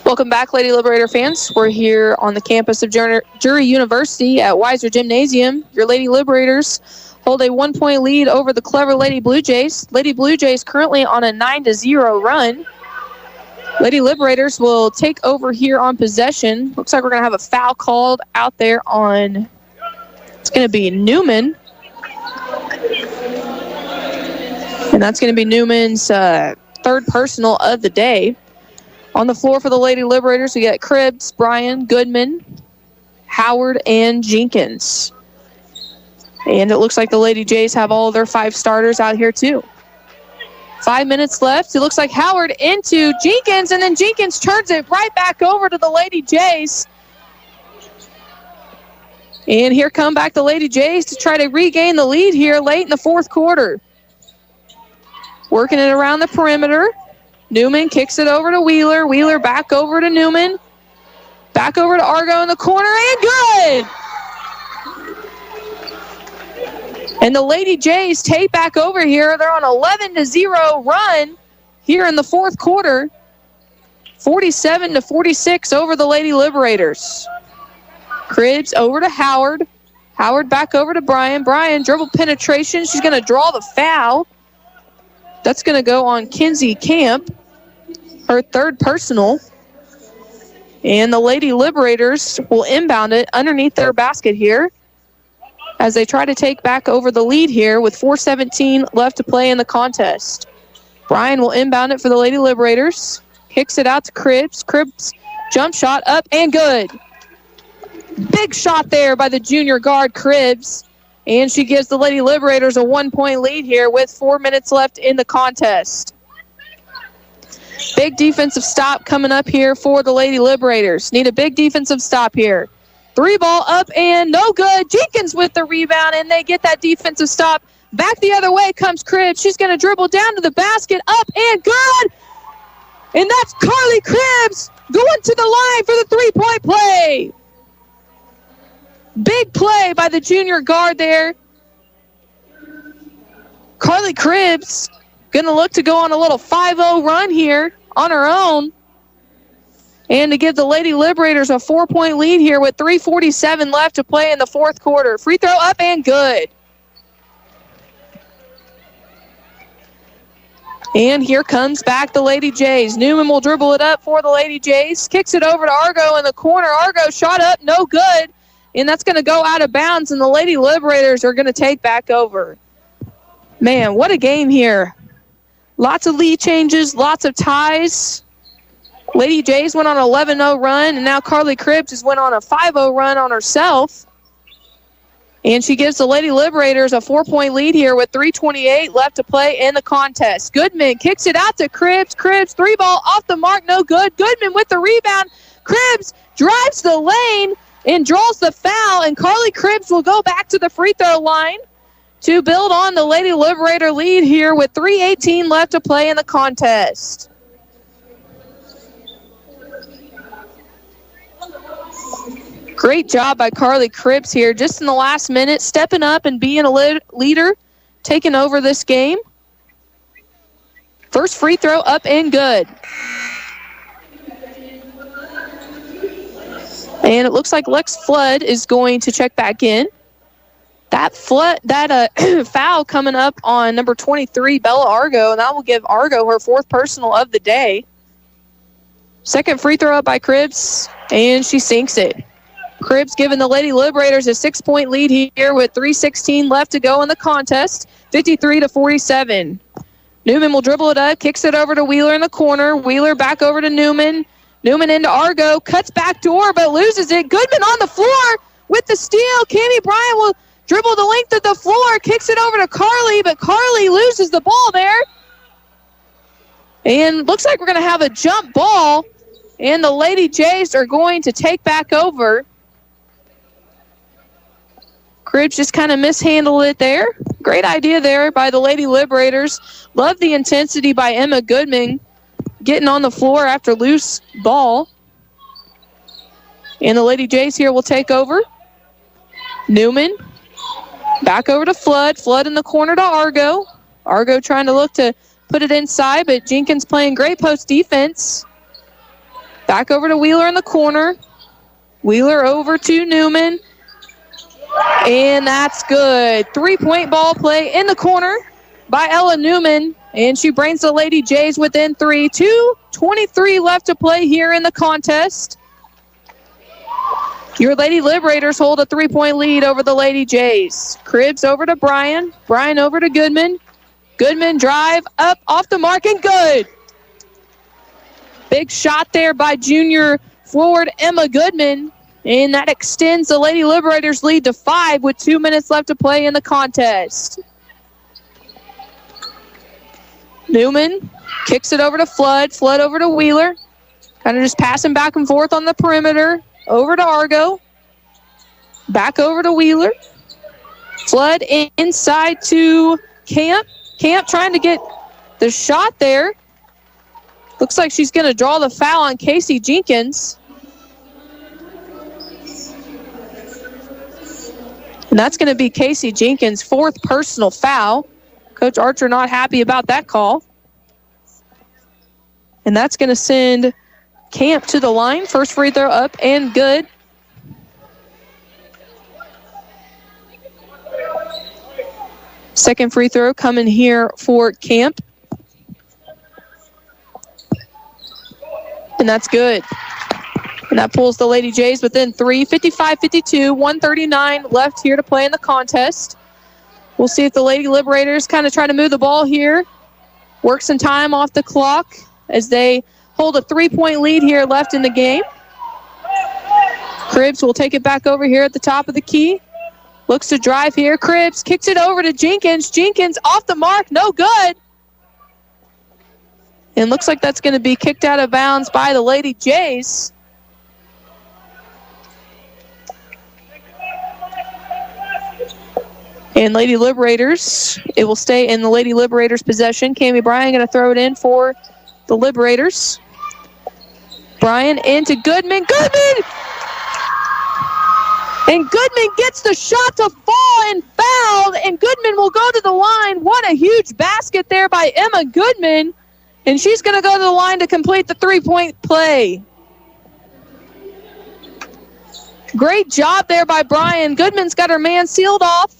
Welcome back, Lady Liberator fans. We're here on the campus of Drury University at Weiser Gymnasium. Your Lady Liberators hold a 1-point lead over the Clever Lady Blue Jays. Lady Blue Jays currently on a 9-0 run. Lady Liberators will take over here on possession. Looks like we're going to have a foul called out there on, it's going to be Newman. And that's going to be Newman's third personal of the day. On the floor for the Lady Liberators, we got Cribbs, Bryan, Goodman, Howard, and Jenkins. And it looks like the Lady Jays have all their 5 starters out here too. 5 minutes left. It looks like Howard into Jenkins, and then Jenkins turns it right back over to the Lady Jays. And here come back the Lady Jays to try to regain the lead here late in the fourth quarter. working it around the perimeter. Newman kicks it over to Wheeler. Wheeler back over to Newman. Back over to Argo in the corner, and good! And the Lady Jays take back over here. They're on 11-0 run here in the fourth quarter. 47-46 over the Lady Liberators. Cribbs over to Howard. Howard back over to Bryan. Bryan dribble penetration. She's going to draw the foul. That's going to go on Kinsey Camp, her third personal. And the Lady Liberators will inbound it underneath their basket here as they try to take back over the lead here with 4:17 left to play in the contest. Bryan will inbound it for the Lady Liberators. Kicks it out to Cribbs. Cribbs jump shot up and good. Big shot there by the junior guard Cribbs. And she gives the Lady Liberators a 1-point lead here with 4 minutes left in the contest. Big defensive stop coming up here for the Lady Liberators. Need a big defensive stop here. 3-ball up and no good. Jenkins with the rebound, and they get that defensive stop. Back the other way comes Cribbs. She's going to dribble down to the basket, up and good. And that's Carly Cribbs going to the line for the three-point play. Big play by the junior guard there. Carly Cribbs going to look to go on a little 5-0 run here on her own. And to give the Lady Liberators a 4-point lead here with 3:47 left to play in the fourth quarter. Free throw up and good. And here comes back the Lady Jays. Newman will dribble it up for the Lady Jays. Kicks it over to Argo in the corner. Argo shot up, no good. And that's going to go out of bounds, and the Lady Liberators are going to take back over. Man, what a game here. Lots of lead changes, lots of ties. Lady Jays went on an 11-0 run, and now Carly Cribbs has went on a 5-0 run on herself. And she gives the Lady Liberators a 4-point lead here with 3:28 left to play in the contest. Goodman kicks it out to Cribbs. Cribbs, 3-ball off the mark, no good. Goodman with the rebound. Cribbs drives the lane and draws the foul, and Carly Cribbs will go back to the free throw line to build on the Lady Liberator lead here with 3:18 left to play in the contest. Great job by Carly Cribbs here just in the last minute, stepping up and being a leader, taking over this game. First free throw up and good. And it looks like Lex Flood is going to check back in. That foul coming up on number 23, Bella Argo, and that will give Argo her fourth personal of the day. Second free throw up by Cribbs, and she sinks it. Cribbs giving the Lady Liberators a 6-point lead here with 3:16 left to go in the contest, 53-47. Newman will dribble it up, kicks it over to Wheeler in the corner. Wheeler back over to Newman. Newman into Argo, cuts back door, but loses it. Goodman on the floor with the steal. Cami Bryan will dribble the length of the floor, kicks it over to Carly, but Carly loses the ball there. And looks like we're going to have a jump ball, and the Lady Jays are going to take back over. Cribbs just kind of mishandled it there. Great idea there by the Lady Liberators. Love the intensity by Emma Goodman getting on the floor after loose ball. And the Lady Jays here will take over. Newman back over to Flood. Flood in the corner to Argo. Argo trying to look to put it inside, but Jenkins playing great post defense. Back over to Wheeler in the corner. Wheeler over to Newman. And that's good. 3-point ball play in the corner by Ella Newman. And she brings the Lady Jays within 3. 2:23 left to play here in the contest. Your Lady Liberators hold a 3-point lead over the Lady Jays. Cribbs over to Bryan. Bryan over to Goodman. Goodman drive up off the mark and good. Big shot there by junior forward Emma Goodman. And that extends the Lady Liberators lead to 5 with 2 minutes left to play in the contest. Newman kicks it over to Flood. Flood over to Wheeler. Kind of just passing back and forth on the perimeter. Over to Argo. Back over to Wheeler. Flood inside to Camp. Camp trying to get the shot there. Looks like she's going to draw the foul on Casey Jenkins. And that's going to be Casey Jenkins' 4th personal foul. Coach Archer not happy about that call. And that's going to send Camp to the line. First free throw up and good. Second free throw coming here for Camp. And that's good. And that pulls the Lady Jays within 3, 55-52, 139 left here to play in the contest. We'll see if the Lady Liberators kind of try to move the ball here. Work some time off the clock as they hold a 3-point lead here left in the game. Cribbs will take it back over here at the top of the key. Looks to drive here. Cribbs kicks it over to Jenkins. Jenkins off the mark, no good. And looks like that's going to be kicked out of bounds by the Lady Jays. And Lady Liberators, it will stay in the Lady Liberators' possession. Cammie Bryan going to throw it in for the Liberators. Bryan into Goodman. Goodman! And Goodman gets the shot to fall and fouled, and Goodman will go to the line. What a huge basket there by Emma Goodman. And she's going to go to the line to complete the 3-point play. Great job there by Bryan. Goodman's got her man sealed off.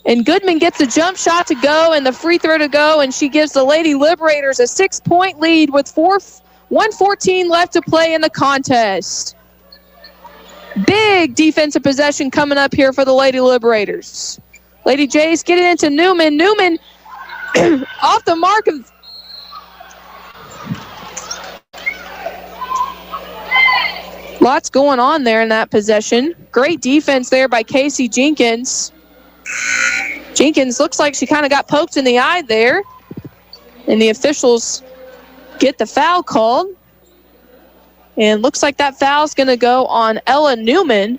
And Goodman gets a jump shot to go and the free throw to go, and she gives the Lady Liberators a 6-point lead with 1:14 left to play in the contest. Big defensive possession coming up here for the Lady Liberators. Lady Jays get it into Newman. Newman off the mark of... Lots going on there in that possession. Great defense there by Casey Jenkins. Jenkins looks like she kind of got poked in the eye there. And the officials get the foul called. And looks like that foul's going to go on Ella Newman.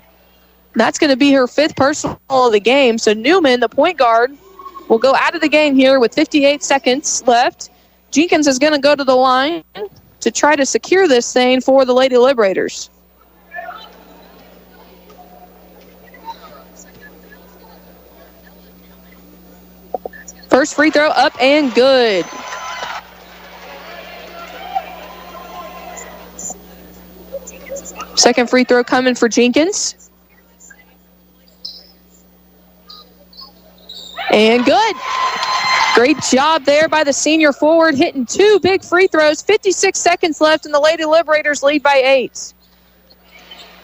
That's going to be her 5th personal of the game. So Newman, the point guard, will go out of the game here with 58 seconds left. Jenkins is going to go to the line to try to secure this thing for the Lady Liberators. First free throw up and good. Second free throw coming for Jenkins. And good. Great job there by the senior forward, hitting 2 big free throws. 56 seconds left, and the Lady Liberators lead by 8.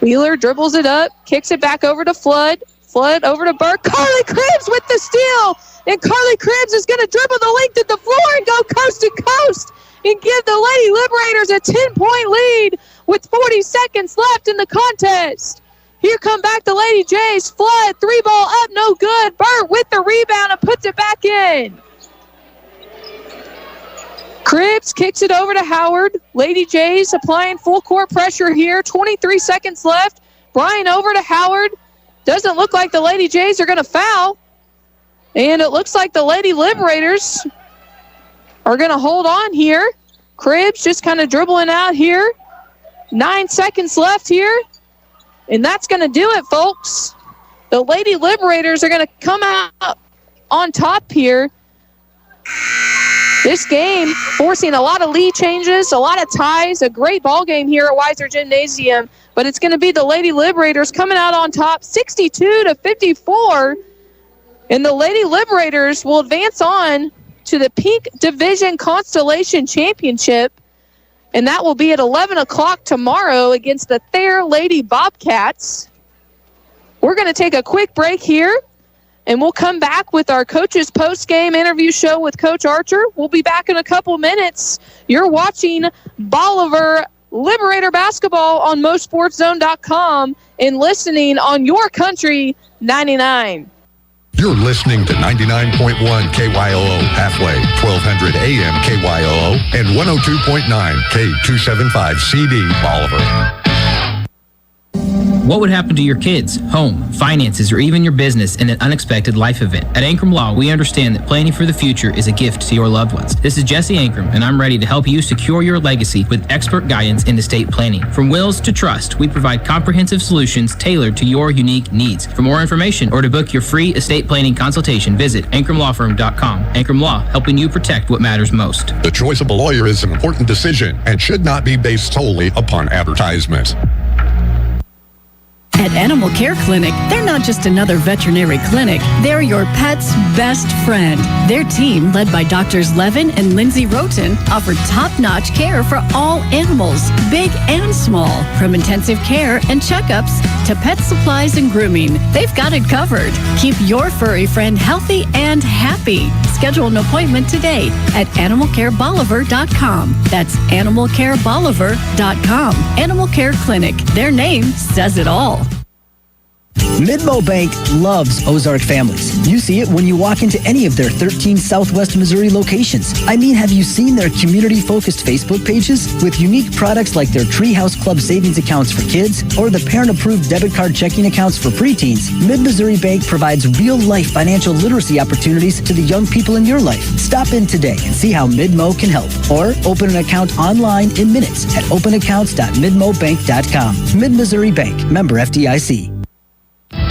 Wheeler dribbles it up, kicks it back over to Flood. Flood over to Burke. Carly Cribbs with the steal. And Carly Cribbs is going to dribble the length of the floor and go coast to coast and give the Lady Liberators a 10-point lead with 40 seconds left in the contest. Here come back the Lady Jays. Flood, 3-ball up, no good. Burt with the rebound and puts it back in. Cribbs kicks it over to Howard. Lady Jays applying full court pressure here. 23 seconds left. Bryan over to Howard. Doesn't look like the Lady Jays are going to foul. And it looks like the Lady Liberators are going to hold on here. Cribbs just kind of dribbling out here. 9 seconds left here. And that's going to do it, folks. The Lady Liberators are going to come out on top here. This game forcing a lot of lead changes, a lot of ties, a great ball game here at Weiser Gymnasium. But it's going to be the Lady Liberators coming out on top 62-54. And the Lady Liberators will advance on to the Pink Division Constellation Championship. And that will be at 11 o'clock tomorrow against the Thayer Lady Bobcats. We're going to take a quick break here, and we'll come back with our coaches post-game interview show with Coach Archer. We'll be back in a couple minutes. You're watching Bolivar Liberator basketball on MoSportsZone.com and listening on Your Country 99. You're listening to 99.1 KYOO halfway, 1200 AM KYOO, and 102.9 K275 CD Bolivar. What would happen to your kids, home, finances, or even your business in an unexpected life event? At Ankrum Law, we understand that planning for the future is a gift to your loved ones. This is Jesse Ankrum, and I'm ready to help you secure your legacy with expert guidance in estate planning. From wills to trust, we provide comprehensive solutions tailored to your unique needs. For more information or to book your free estate planning consultation, visit AnkramLawFirm.com. Ankrum Law, helping you protect what matters most. The choice of a lawyer is an important decision and should not be based solely upon advertisements. At Animal Care Clinic, they're not just another veterinary clinic. They're your pet's best friend. Their team, led by Doctors Levin and Lindsay Roten, offer top-notch care for all animals, big and small. From intensive care and checkups to pet supplies and grooming, they've got it covered. Keep your furry friend healthy and happy. Schedule an appointment today at animalcarebolivar.com. That's animalcarebolivar.com. Animal Care Clinic. Their name says it all. Midmo Bank loves Ozark families. You see it when you walk into any of their 13 Southwest Missouri locations. I mean, have you seen their community-focused Facebook pages? With unique products like their Treehouse Club savings accounts for kids or the parent-approved debit card checking accounts for preteens, Mid-Missouri Bank provides real-life financial literacy opportunities to the young people in your life. Stop in today and see how Midmo can help. Or open an account online in minutes at openaccounts.midmobank.com. Mid-Missouri Bank, member FDIC.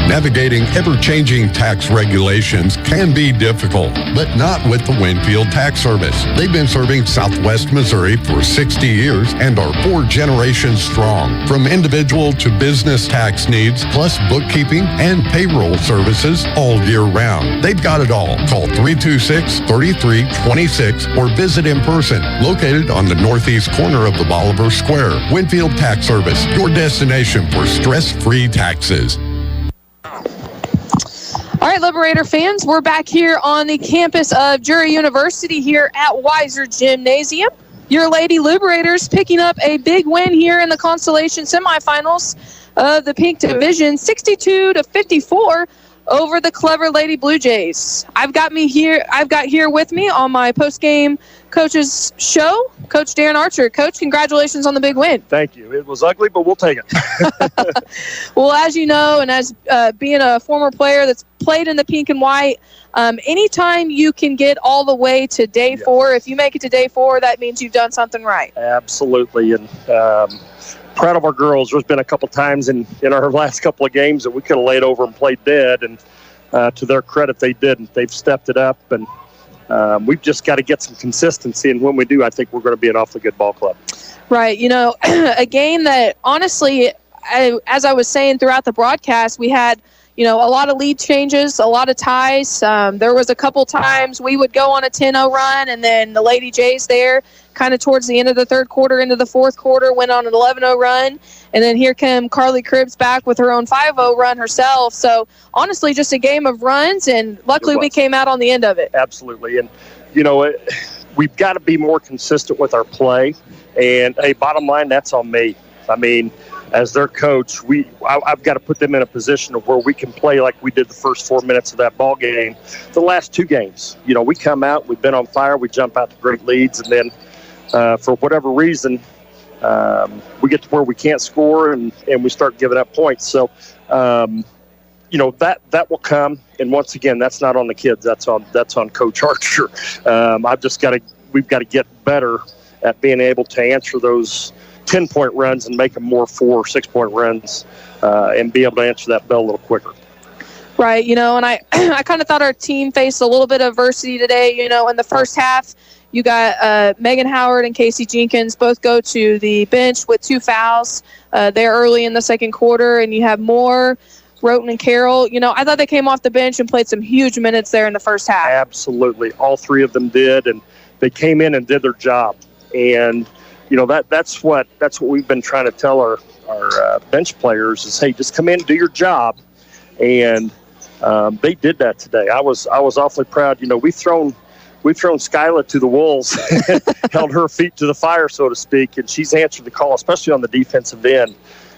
Navigating ever-changing tax regulations can be difficult, but not with the Winfield Tax Service. They've been serving Southwest Missouri for 60 years and are 4 generations strong. From individual to business tax needs, plus bookkeeping and payroll services all year round. They've got it all. Call 326-3326 or visit in person, located on the northeast corner of the Bolivar Square. Winfield Tax Service, your destination for stress-free taxes. All right, Liberator fans, we're back here on the campus of Drury University here at Weiser Gymnasium. Your Lady Liberators picking up a big win here in the Constellation semifinals of the Pink Division, 62-54 over the Clever Lady Blue Jays. I've got here with me on my post-game coach's show, Coach Darren Archer. Coach, congratulations on the big win. Thank you. It was ugly, but we'll take it. Well, as you know, and as being a former player that's played in the pink and white, anytime you can get all the way to day 4, if you make it to day 4, that means you've done something right. Absolutely. And proud of our girls. There's been a couple times in our last couple of games that we could have laid over and played dead, and to their credit, they didn't. They've stepped it up, and we've just got to get some consistency, and when we do, I think we're going to be an awfully good ball club. Right. You know, a game that, honestly, as I was saying throughout the broadcast, we had, a lot of lead changes, a lot of ties. There was a couple times we would go on a 10-0 run, and then the Lady Jays there, kind of towards the end of the third quarter into the fourth quarter, went on an 11-0 run. And then here came Carly Cribbs back with her own 5-0 run herself. So, honestly, just a game of runs, and luckily we came out on the end of it. Absolutely. And, we've got to be more consistent with our play. And, hey, bottom line, that's on me. I mean, as their coach, I've got to put them in a position of where we can play like we did the first 4 minutes of that ball game. The last 2 games, we come out, we've been on fire, we jump out to great leads, and then for whatever reason, we get to where we can't score and we start giving up points. So, that will come. And once again, that's not on the kids. That's on Coach Archer. We've got to get better at being able to answer those 10-point runs and make them more 4 or 6-point runs and be able to answer that bell a little quicker. Right. And I kind of thought our team faced a little bit of adversity today. In the first half, you got Megan Howard and Casey Jenkins both go to the bench with 2 fouls there early in the second quarter, and you have Moore, Roten, and Carroll. I thought they came off the bench and played some huge minutes there in the first half. Absolutely. All 3 of them did, and they came in and did their job. And, that's what we've been trying to tell our bench players is, hey, just come in and do your job. And they did that today. I was awfully proud. We've thrown Skyla to the wolves, held her feet to the fire, so to speak, and she's answered the call, especially on the defensive end.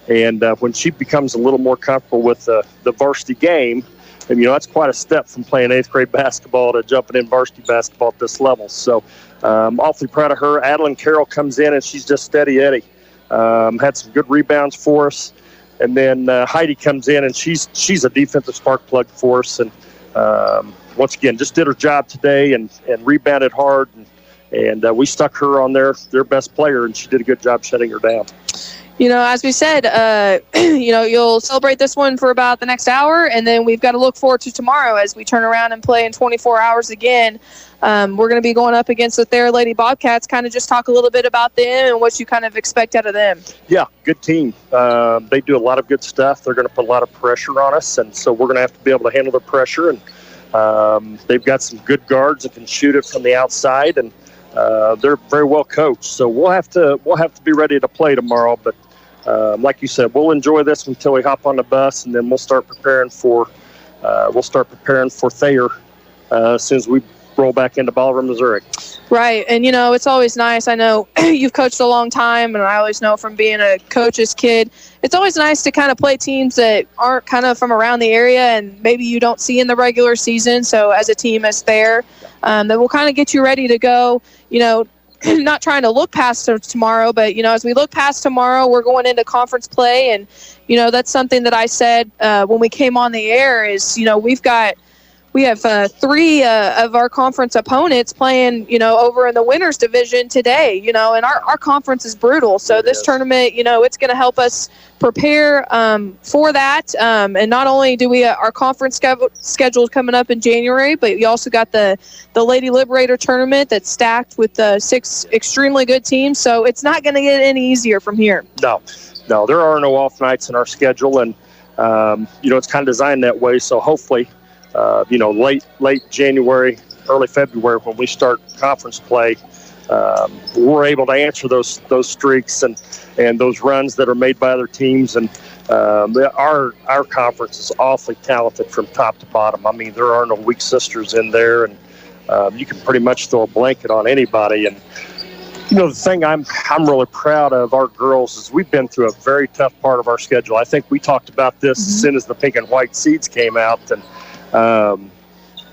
And when she becomes a little more comfortable with the varsity game, and that's quite a step from playing 8th grade basketball to jumping in varsity basketball at this level. So awfully proud of her. Adeline Carroll comes in, and she's just steady Eddie. Had some good rebounds for us. And then Heidi comes in, and she's a defensive spark plug for us. And once again, just did her job today and rebounded hard. And we stuck her on their best player, and she did a good job shutting her down. As we said, you'll celebrate this one for about the next hour, and then we've got to look forward to tomorrow as we turn around and play in 24 hours again. We're going to be going up against the Thayer Lady Bobcats. Kind of just talk a little bit about them and what you kind of expect out of them. Yeah, good team. They do a lot of good stuff. They're going to put a lot of pressure on us, and so we're going to have to be able to handle the pressure. And they've got some good guards that can shoot it from the outside, and they're very well coached. So we'll have to be ready to play tomorrow. But like you said, we'll enjoy this until we hop on the bus, and then we'll start preparing for Thayer as soon as we roll back into Bolivar, Missouri. Right, and it's always nice. I know you've coached a long time, and I always know from being a coach's kid, it's always nice to kind of play teams that aren't kind of from around the area and maybe you don't see in the regular season. So as a team as Thayer, that will kind of get you ready to go. Not trying to look past tomorrow, but as we look past tomorrow, we're going into conference play, and that's something that I said when we came on the air is we have three of our conference opponents playing over in the winners division today, and our conference is brutal. So this tournament, it's going to help us prepare for that. And not only do we our conference schedule coming up in January, but we also got the Lady Liberator tournament that's stacked with 6 extremely good teams. So it's not going to get any easier from here. No, there are no off nights in our schedule, and it's kind of designed that way. So hopefully, late January, early February, when we start conference play, we're able to answer those streaks and those runs that are made by other teams. And our conference is awfully talented from top to bottom. I mean, there are no weak sisters in there, and you can pretty much throw a blanket on anybody. And the thing I'm really proud of our girls is we've been through a very tough part of our schedule. I think we talked about this as soon as the pink and white seeds came out, and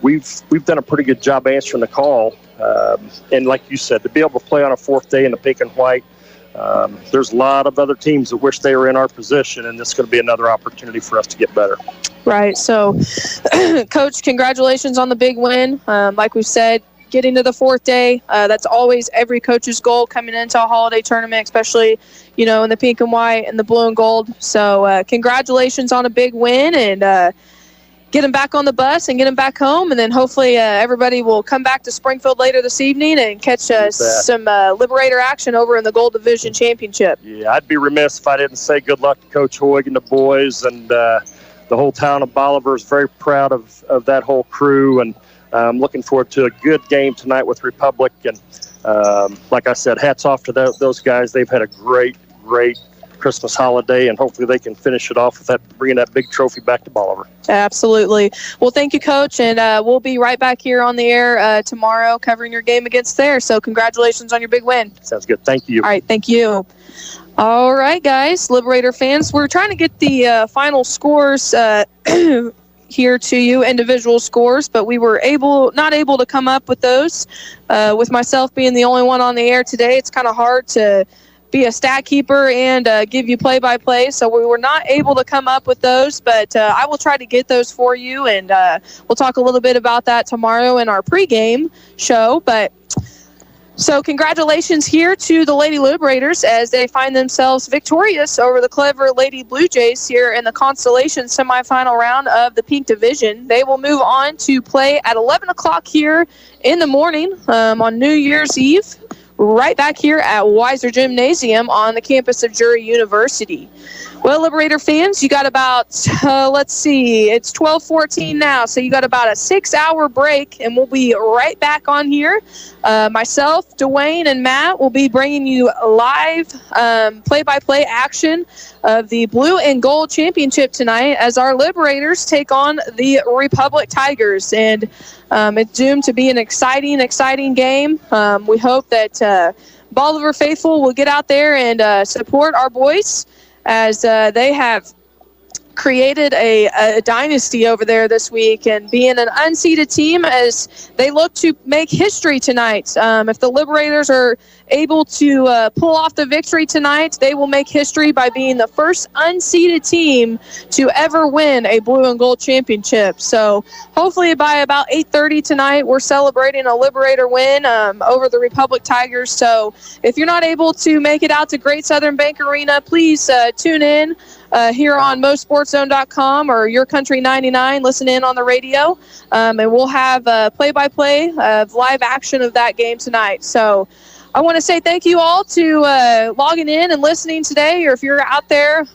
we've done a pretty good job answering the call. And like you said, to be able to play on a 4th day in the pink and white, there's a lot of other teams that wish they were in our position, and this is going to be another opportunity for us to get better. Right. So, Coach, congratulations on the big win. Like we've said, getting to the 4th day, that's always every coach's goal coming into a holiday tournament, especially, in the pink and white and the blue and gold. So congratulations on a big win, and get them back on the bus and get them back home, and then hopefully everybody will come back to Springfield later this evening and catch some Liberator action over in the Gold Division Championship. Yeah, I'd be remiss if I didn't say good luck to Coach Hoig and the boys, and the whole town of Bolivar is very proud of that whole crew, and I'm looking forward to a good game tonight with Republic. And like I said, hats off to those guys. They've had a great Christmas holiday, and hopefully they can finish it off with bringing that big trophy back to Bolivar. Absolutely. Well, thank you, Coach, and we'll be right back here on the air tomorrow covering your game against Thayer. So congratulations on your big win. Sounds good. Thank you. All right, thank you. All right, guys, Liberator fans, we're trying to get the final scores here to you, individual scores, but we were not able to come up with those. With myself being the only one on the air today, it's kind of hard to be a stat keeper and give you play-by-play, so we were not able to come up with those, but I will try to get those for you, and we'll talk a little bit about that tomorrow in our pregame show. But so congratulations here to the Lady Liberators as they find themselves victorious over the clever Lady Blue Jays here in the Constellation semifinal round of the Pink Division. They will move on to play at 11 o'clock here in the morning on New Year's Eve, right back here at Weiser Gymnasium on the campus of Drury University. Well, Liberator fans, you got about, let's see, it's 12:14 now, so you got about a 6-hour break, and we'll be right back on here. Myself, Dwayne, and Matt will be bringing you live play-by-play action of the Blue and Gold Championship tonight as our Liberators take on the Republic Tigers, and it's doomed to be an exciting game. We hope that Bolivar faithful will get out there and support our boys, as they have created a dynasty over there this week and being an unseeded team as they look to make history tonight. If the Liberators are able to pull off the victory tonight, they will make history by being the first unseeded team to ever win a blue and gold championship. So hopefully by about 8:30 tonight, we're celebrating a Liberator win over the Republic Tigers. So if you're not able to make it out to Great Southern Bank Arena, please tune in here on MoSportsZone.com or YourCountry99. Listen in on the radio, and we'll have play-by-play of live action of that game tonight. So I want to say thank you all to logging in and listening today, or if you're out there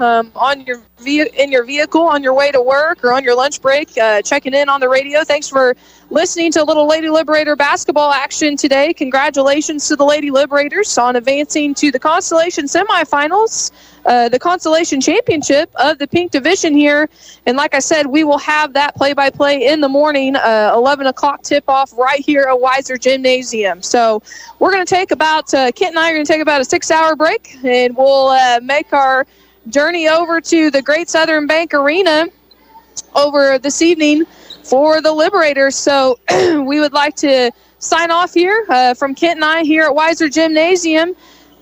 in your vehicle on your way to work or on your lunch break, checking in on the radio. Thanks for listening to a little Lady Liberator basketball action today. Congratulations to the Lady Liberators on advancing to the Constellation semifinals, the Constellation Championship of the Pink Division here. And like I said, we will have that play-by-play in the morning, 11 o'clock tip-off right here at Weiser Gymnasium. So we're going to take Kent and I are going to take about a 6-hour break, and we'll make our journey over to the Great Southern Bank Arena over this evening for the Liberators. So we would like to sign off here from Kent and I here at Weiser Gymnasium.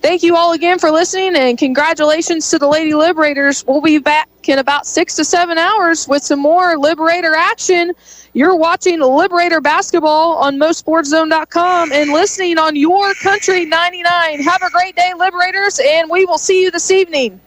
Thank you all again for listening, and congratulations to the Lady Liberators. We'll be back in about 6 to 7 hours with some more Liberator action. You're watching Liberator basketball on MoSportsZone.com and listening on Your Country 99. Have a great day, Liberators, and we will see you this evening.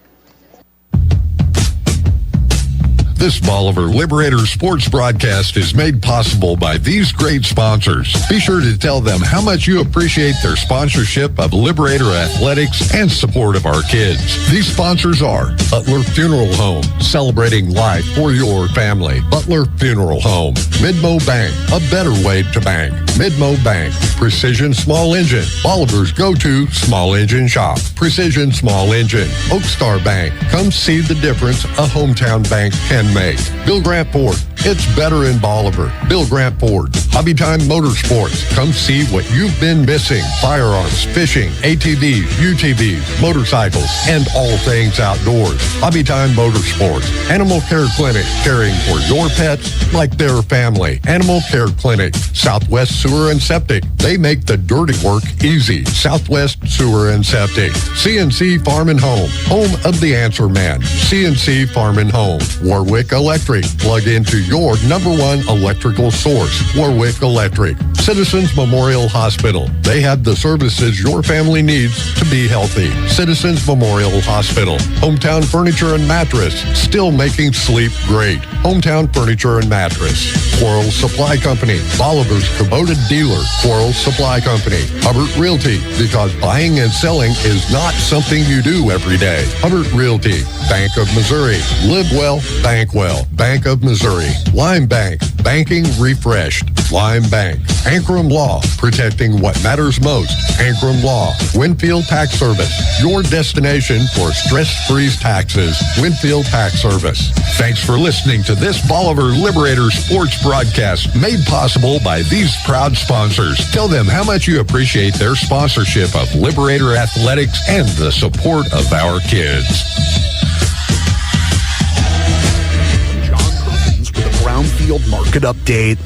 This Bolivar Liberator sports broadcast is made possible by these great sponsors. Be sure to tell them how much you appreciate their sponsorship of Liberator athletics and support of our kids. These sponsors are Butler Funeral Home, celebrating life for your family. Butler Funeral Home. Midmo Bank, a better way to bank. Midmo Bank. Precision Small Engine, Bolivar's go-to small engine shop. Precision Small Engine. Oakstar Bank. Come see the difference a hometown bank can make. Bill Grant Ford. It's better in Bolivar. Bill Grant Ford. Hobby Time Motorsports. Come see what you've been missing. Firearms, fishing, ATVs, UTVs, motorcycles, and all things outdoors. Hobby Time Motorsports. Animal Care Clinic. Caring for your pets like their family. Animal Care Clinic. Southwest Sewer and Septic. They make the dirty work easy. Southwest Sewer and Septic. CNC Farm and Home. Home of the Answer Man. CNC Farm and Home. Warwick Electric. Plug into your #1 electrical source. Warwick Electric. Citizens Memorial Hospital. They have the services your family needs to be healthy. Citizens Memorial Hospital. Hometown Furniture and Mattress. Still making sleep great. Hometown Furniture and Mattress. Quarles Supply Company. Bolivar's Kubota dealer. Quarles Supply Company. Hubbard Realty. Because buying and selling is not something you do every day. Hubbard Realty. Bank of Missouri. Live well, bank well. Bank of Missouri. Lime Bank. Banking refreshed. Lime Bank. Ankrum Law. Protecting what matters most. Ankrum Law. Winfield Tax Service. Your destination for stress-free taxes. Winfield Tax Service. Thanks for listening to this Bolivar Liberator sports broadcast made possible by these proud sponsors. Tell them how much you appreciate their sponsorship of Liberator athletics and the support of our kids. John Perkins with a Brownfield Market Update.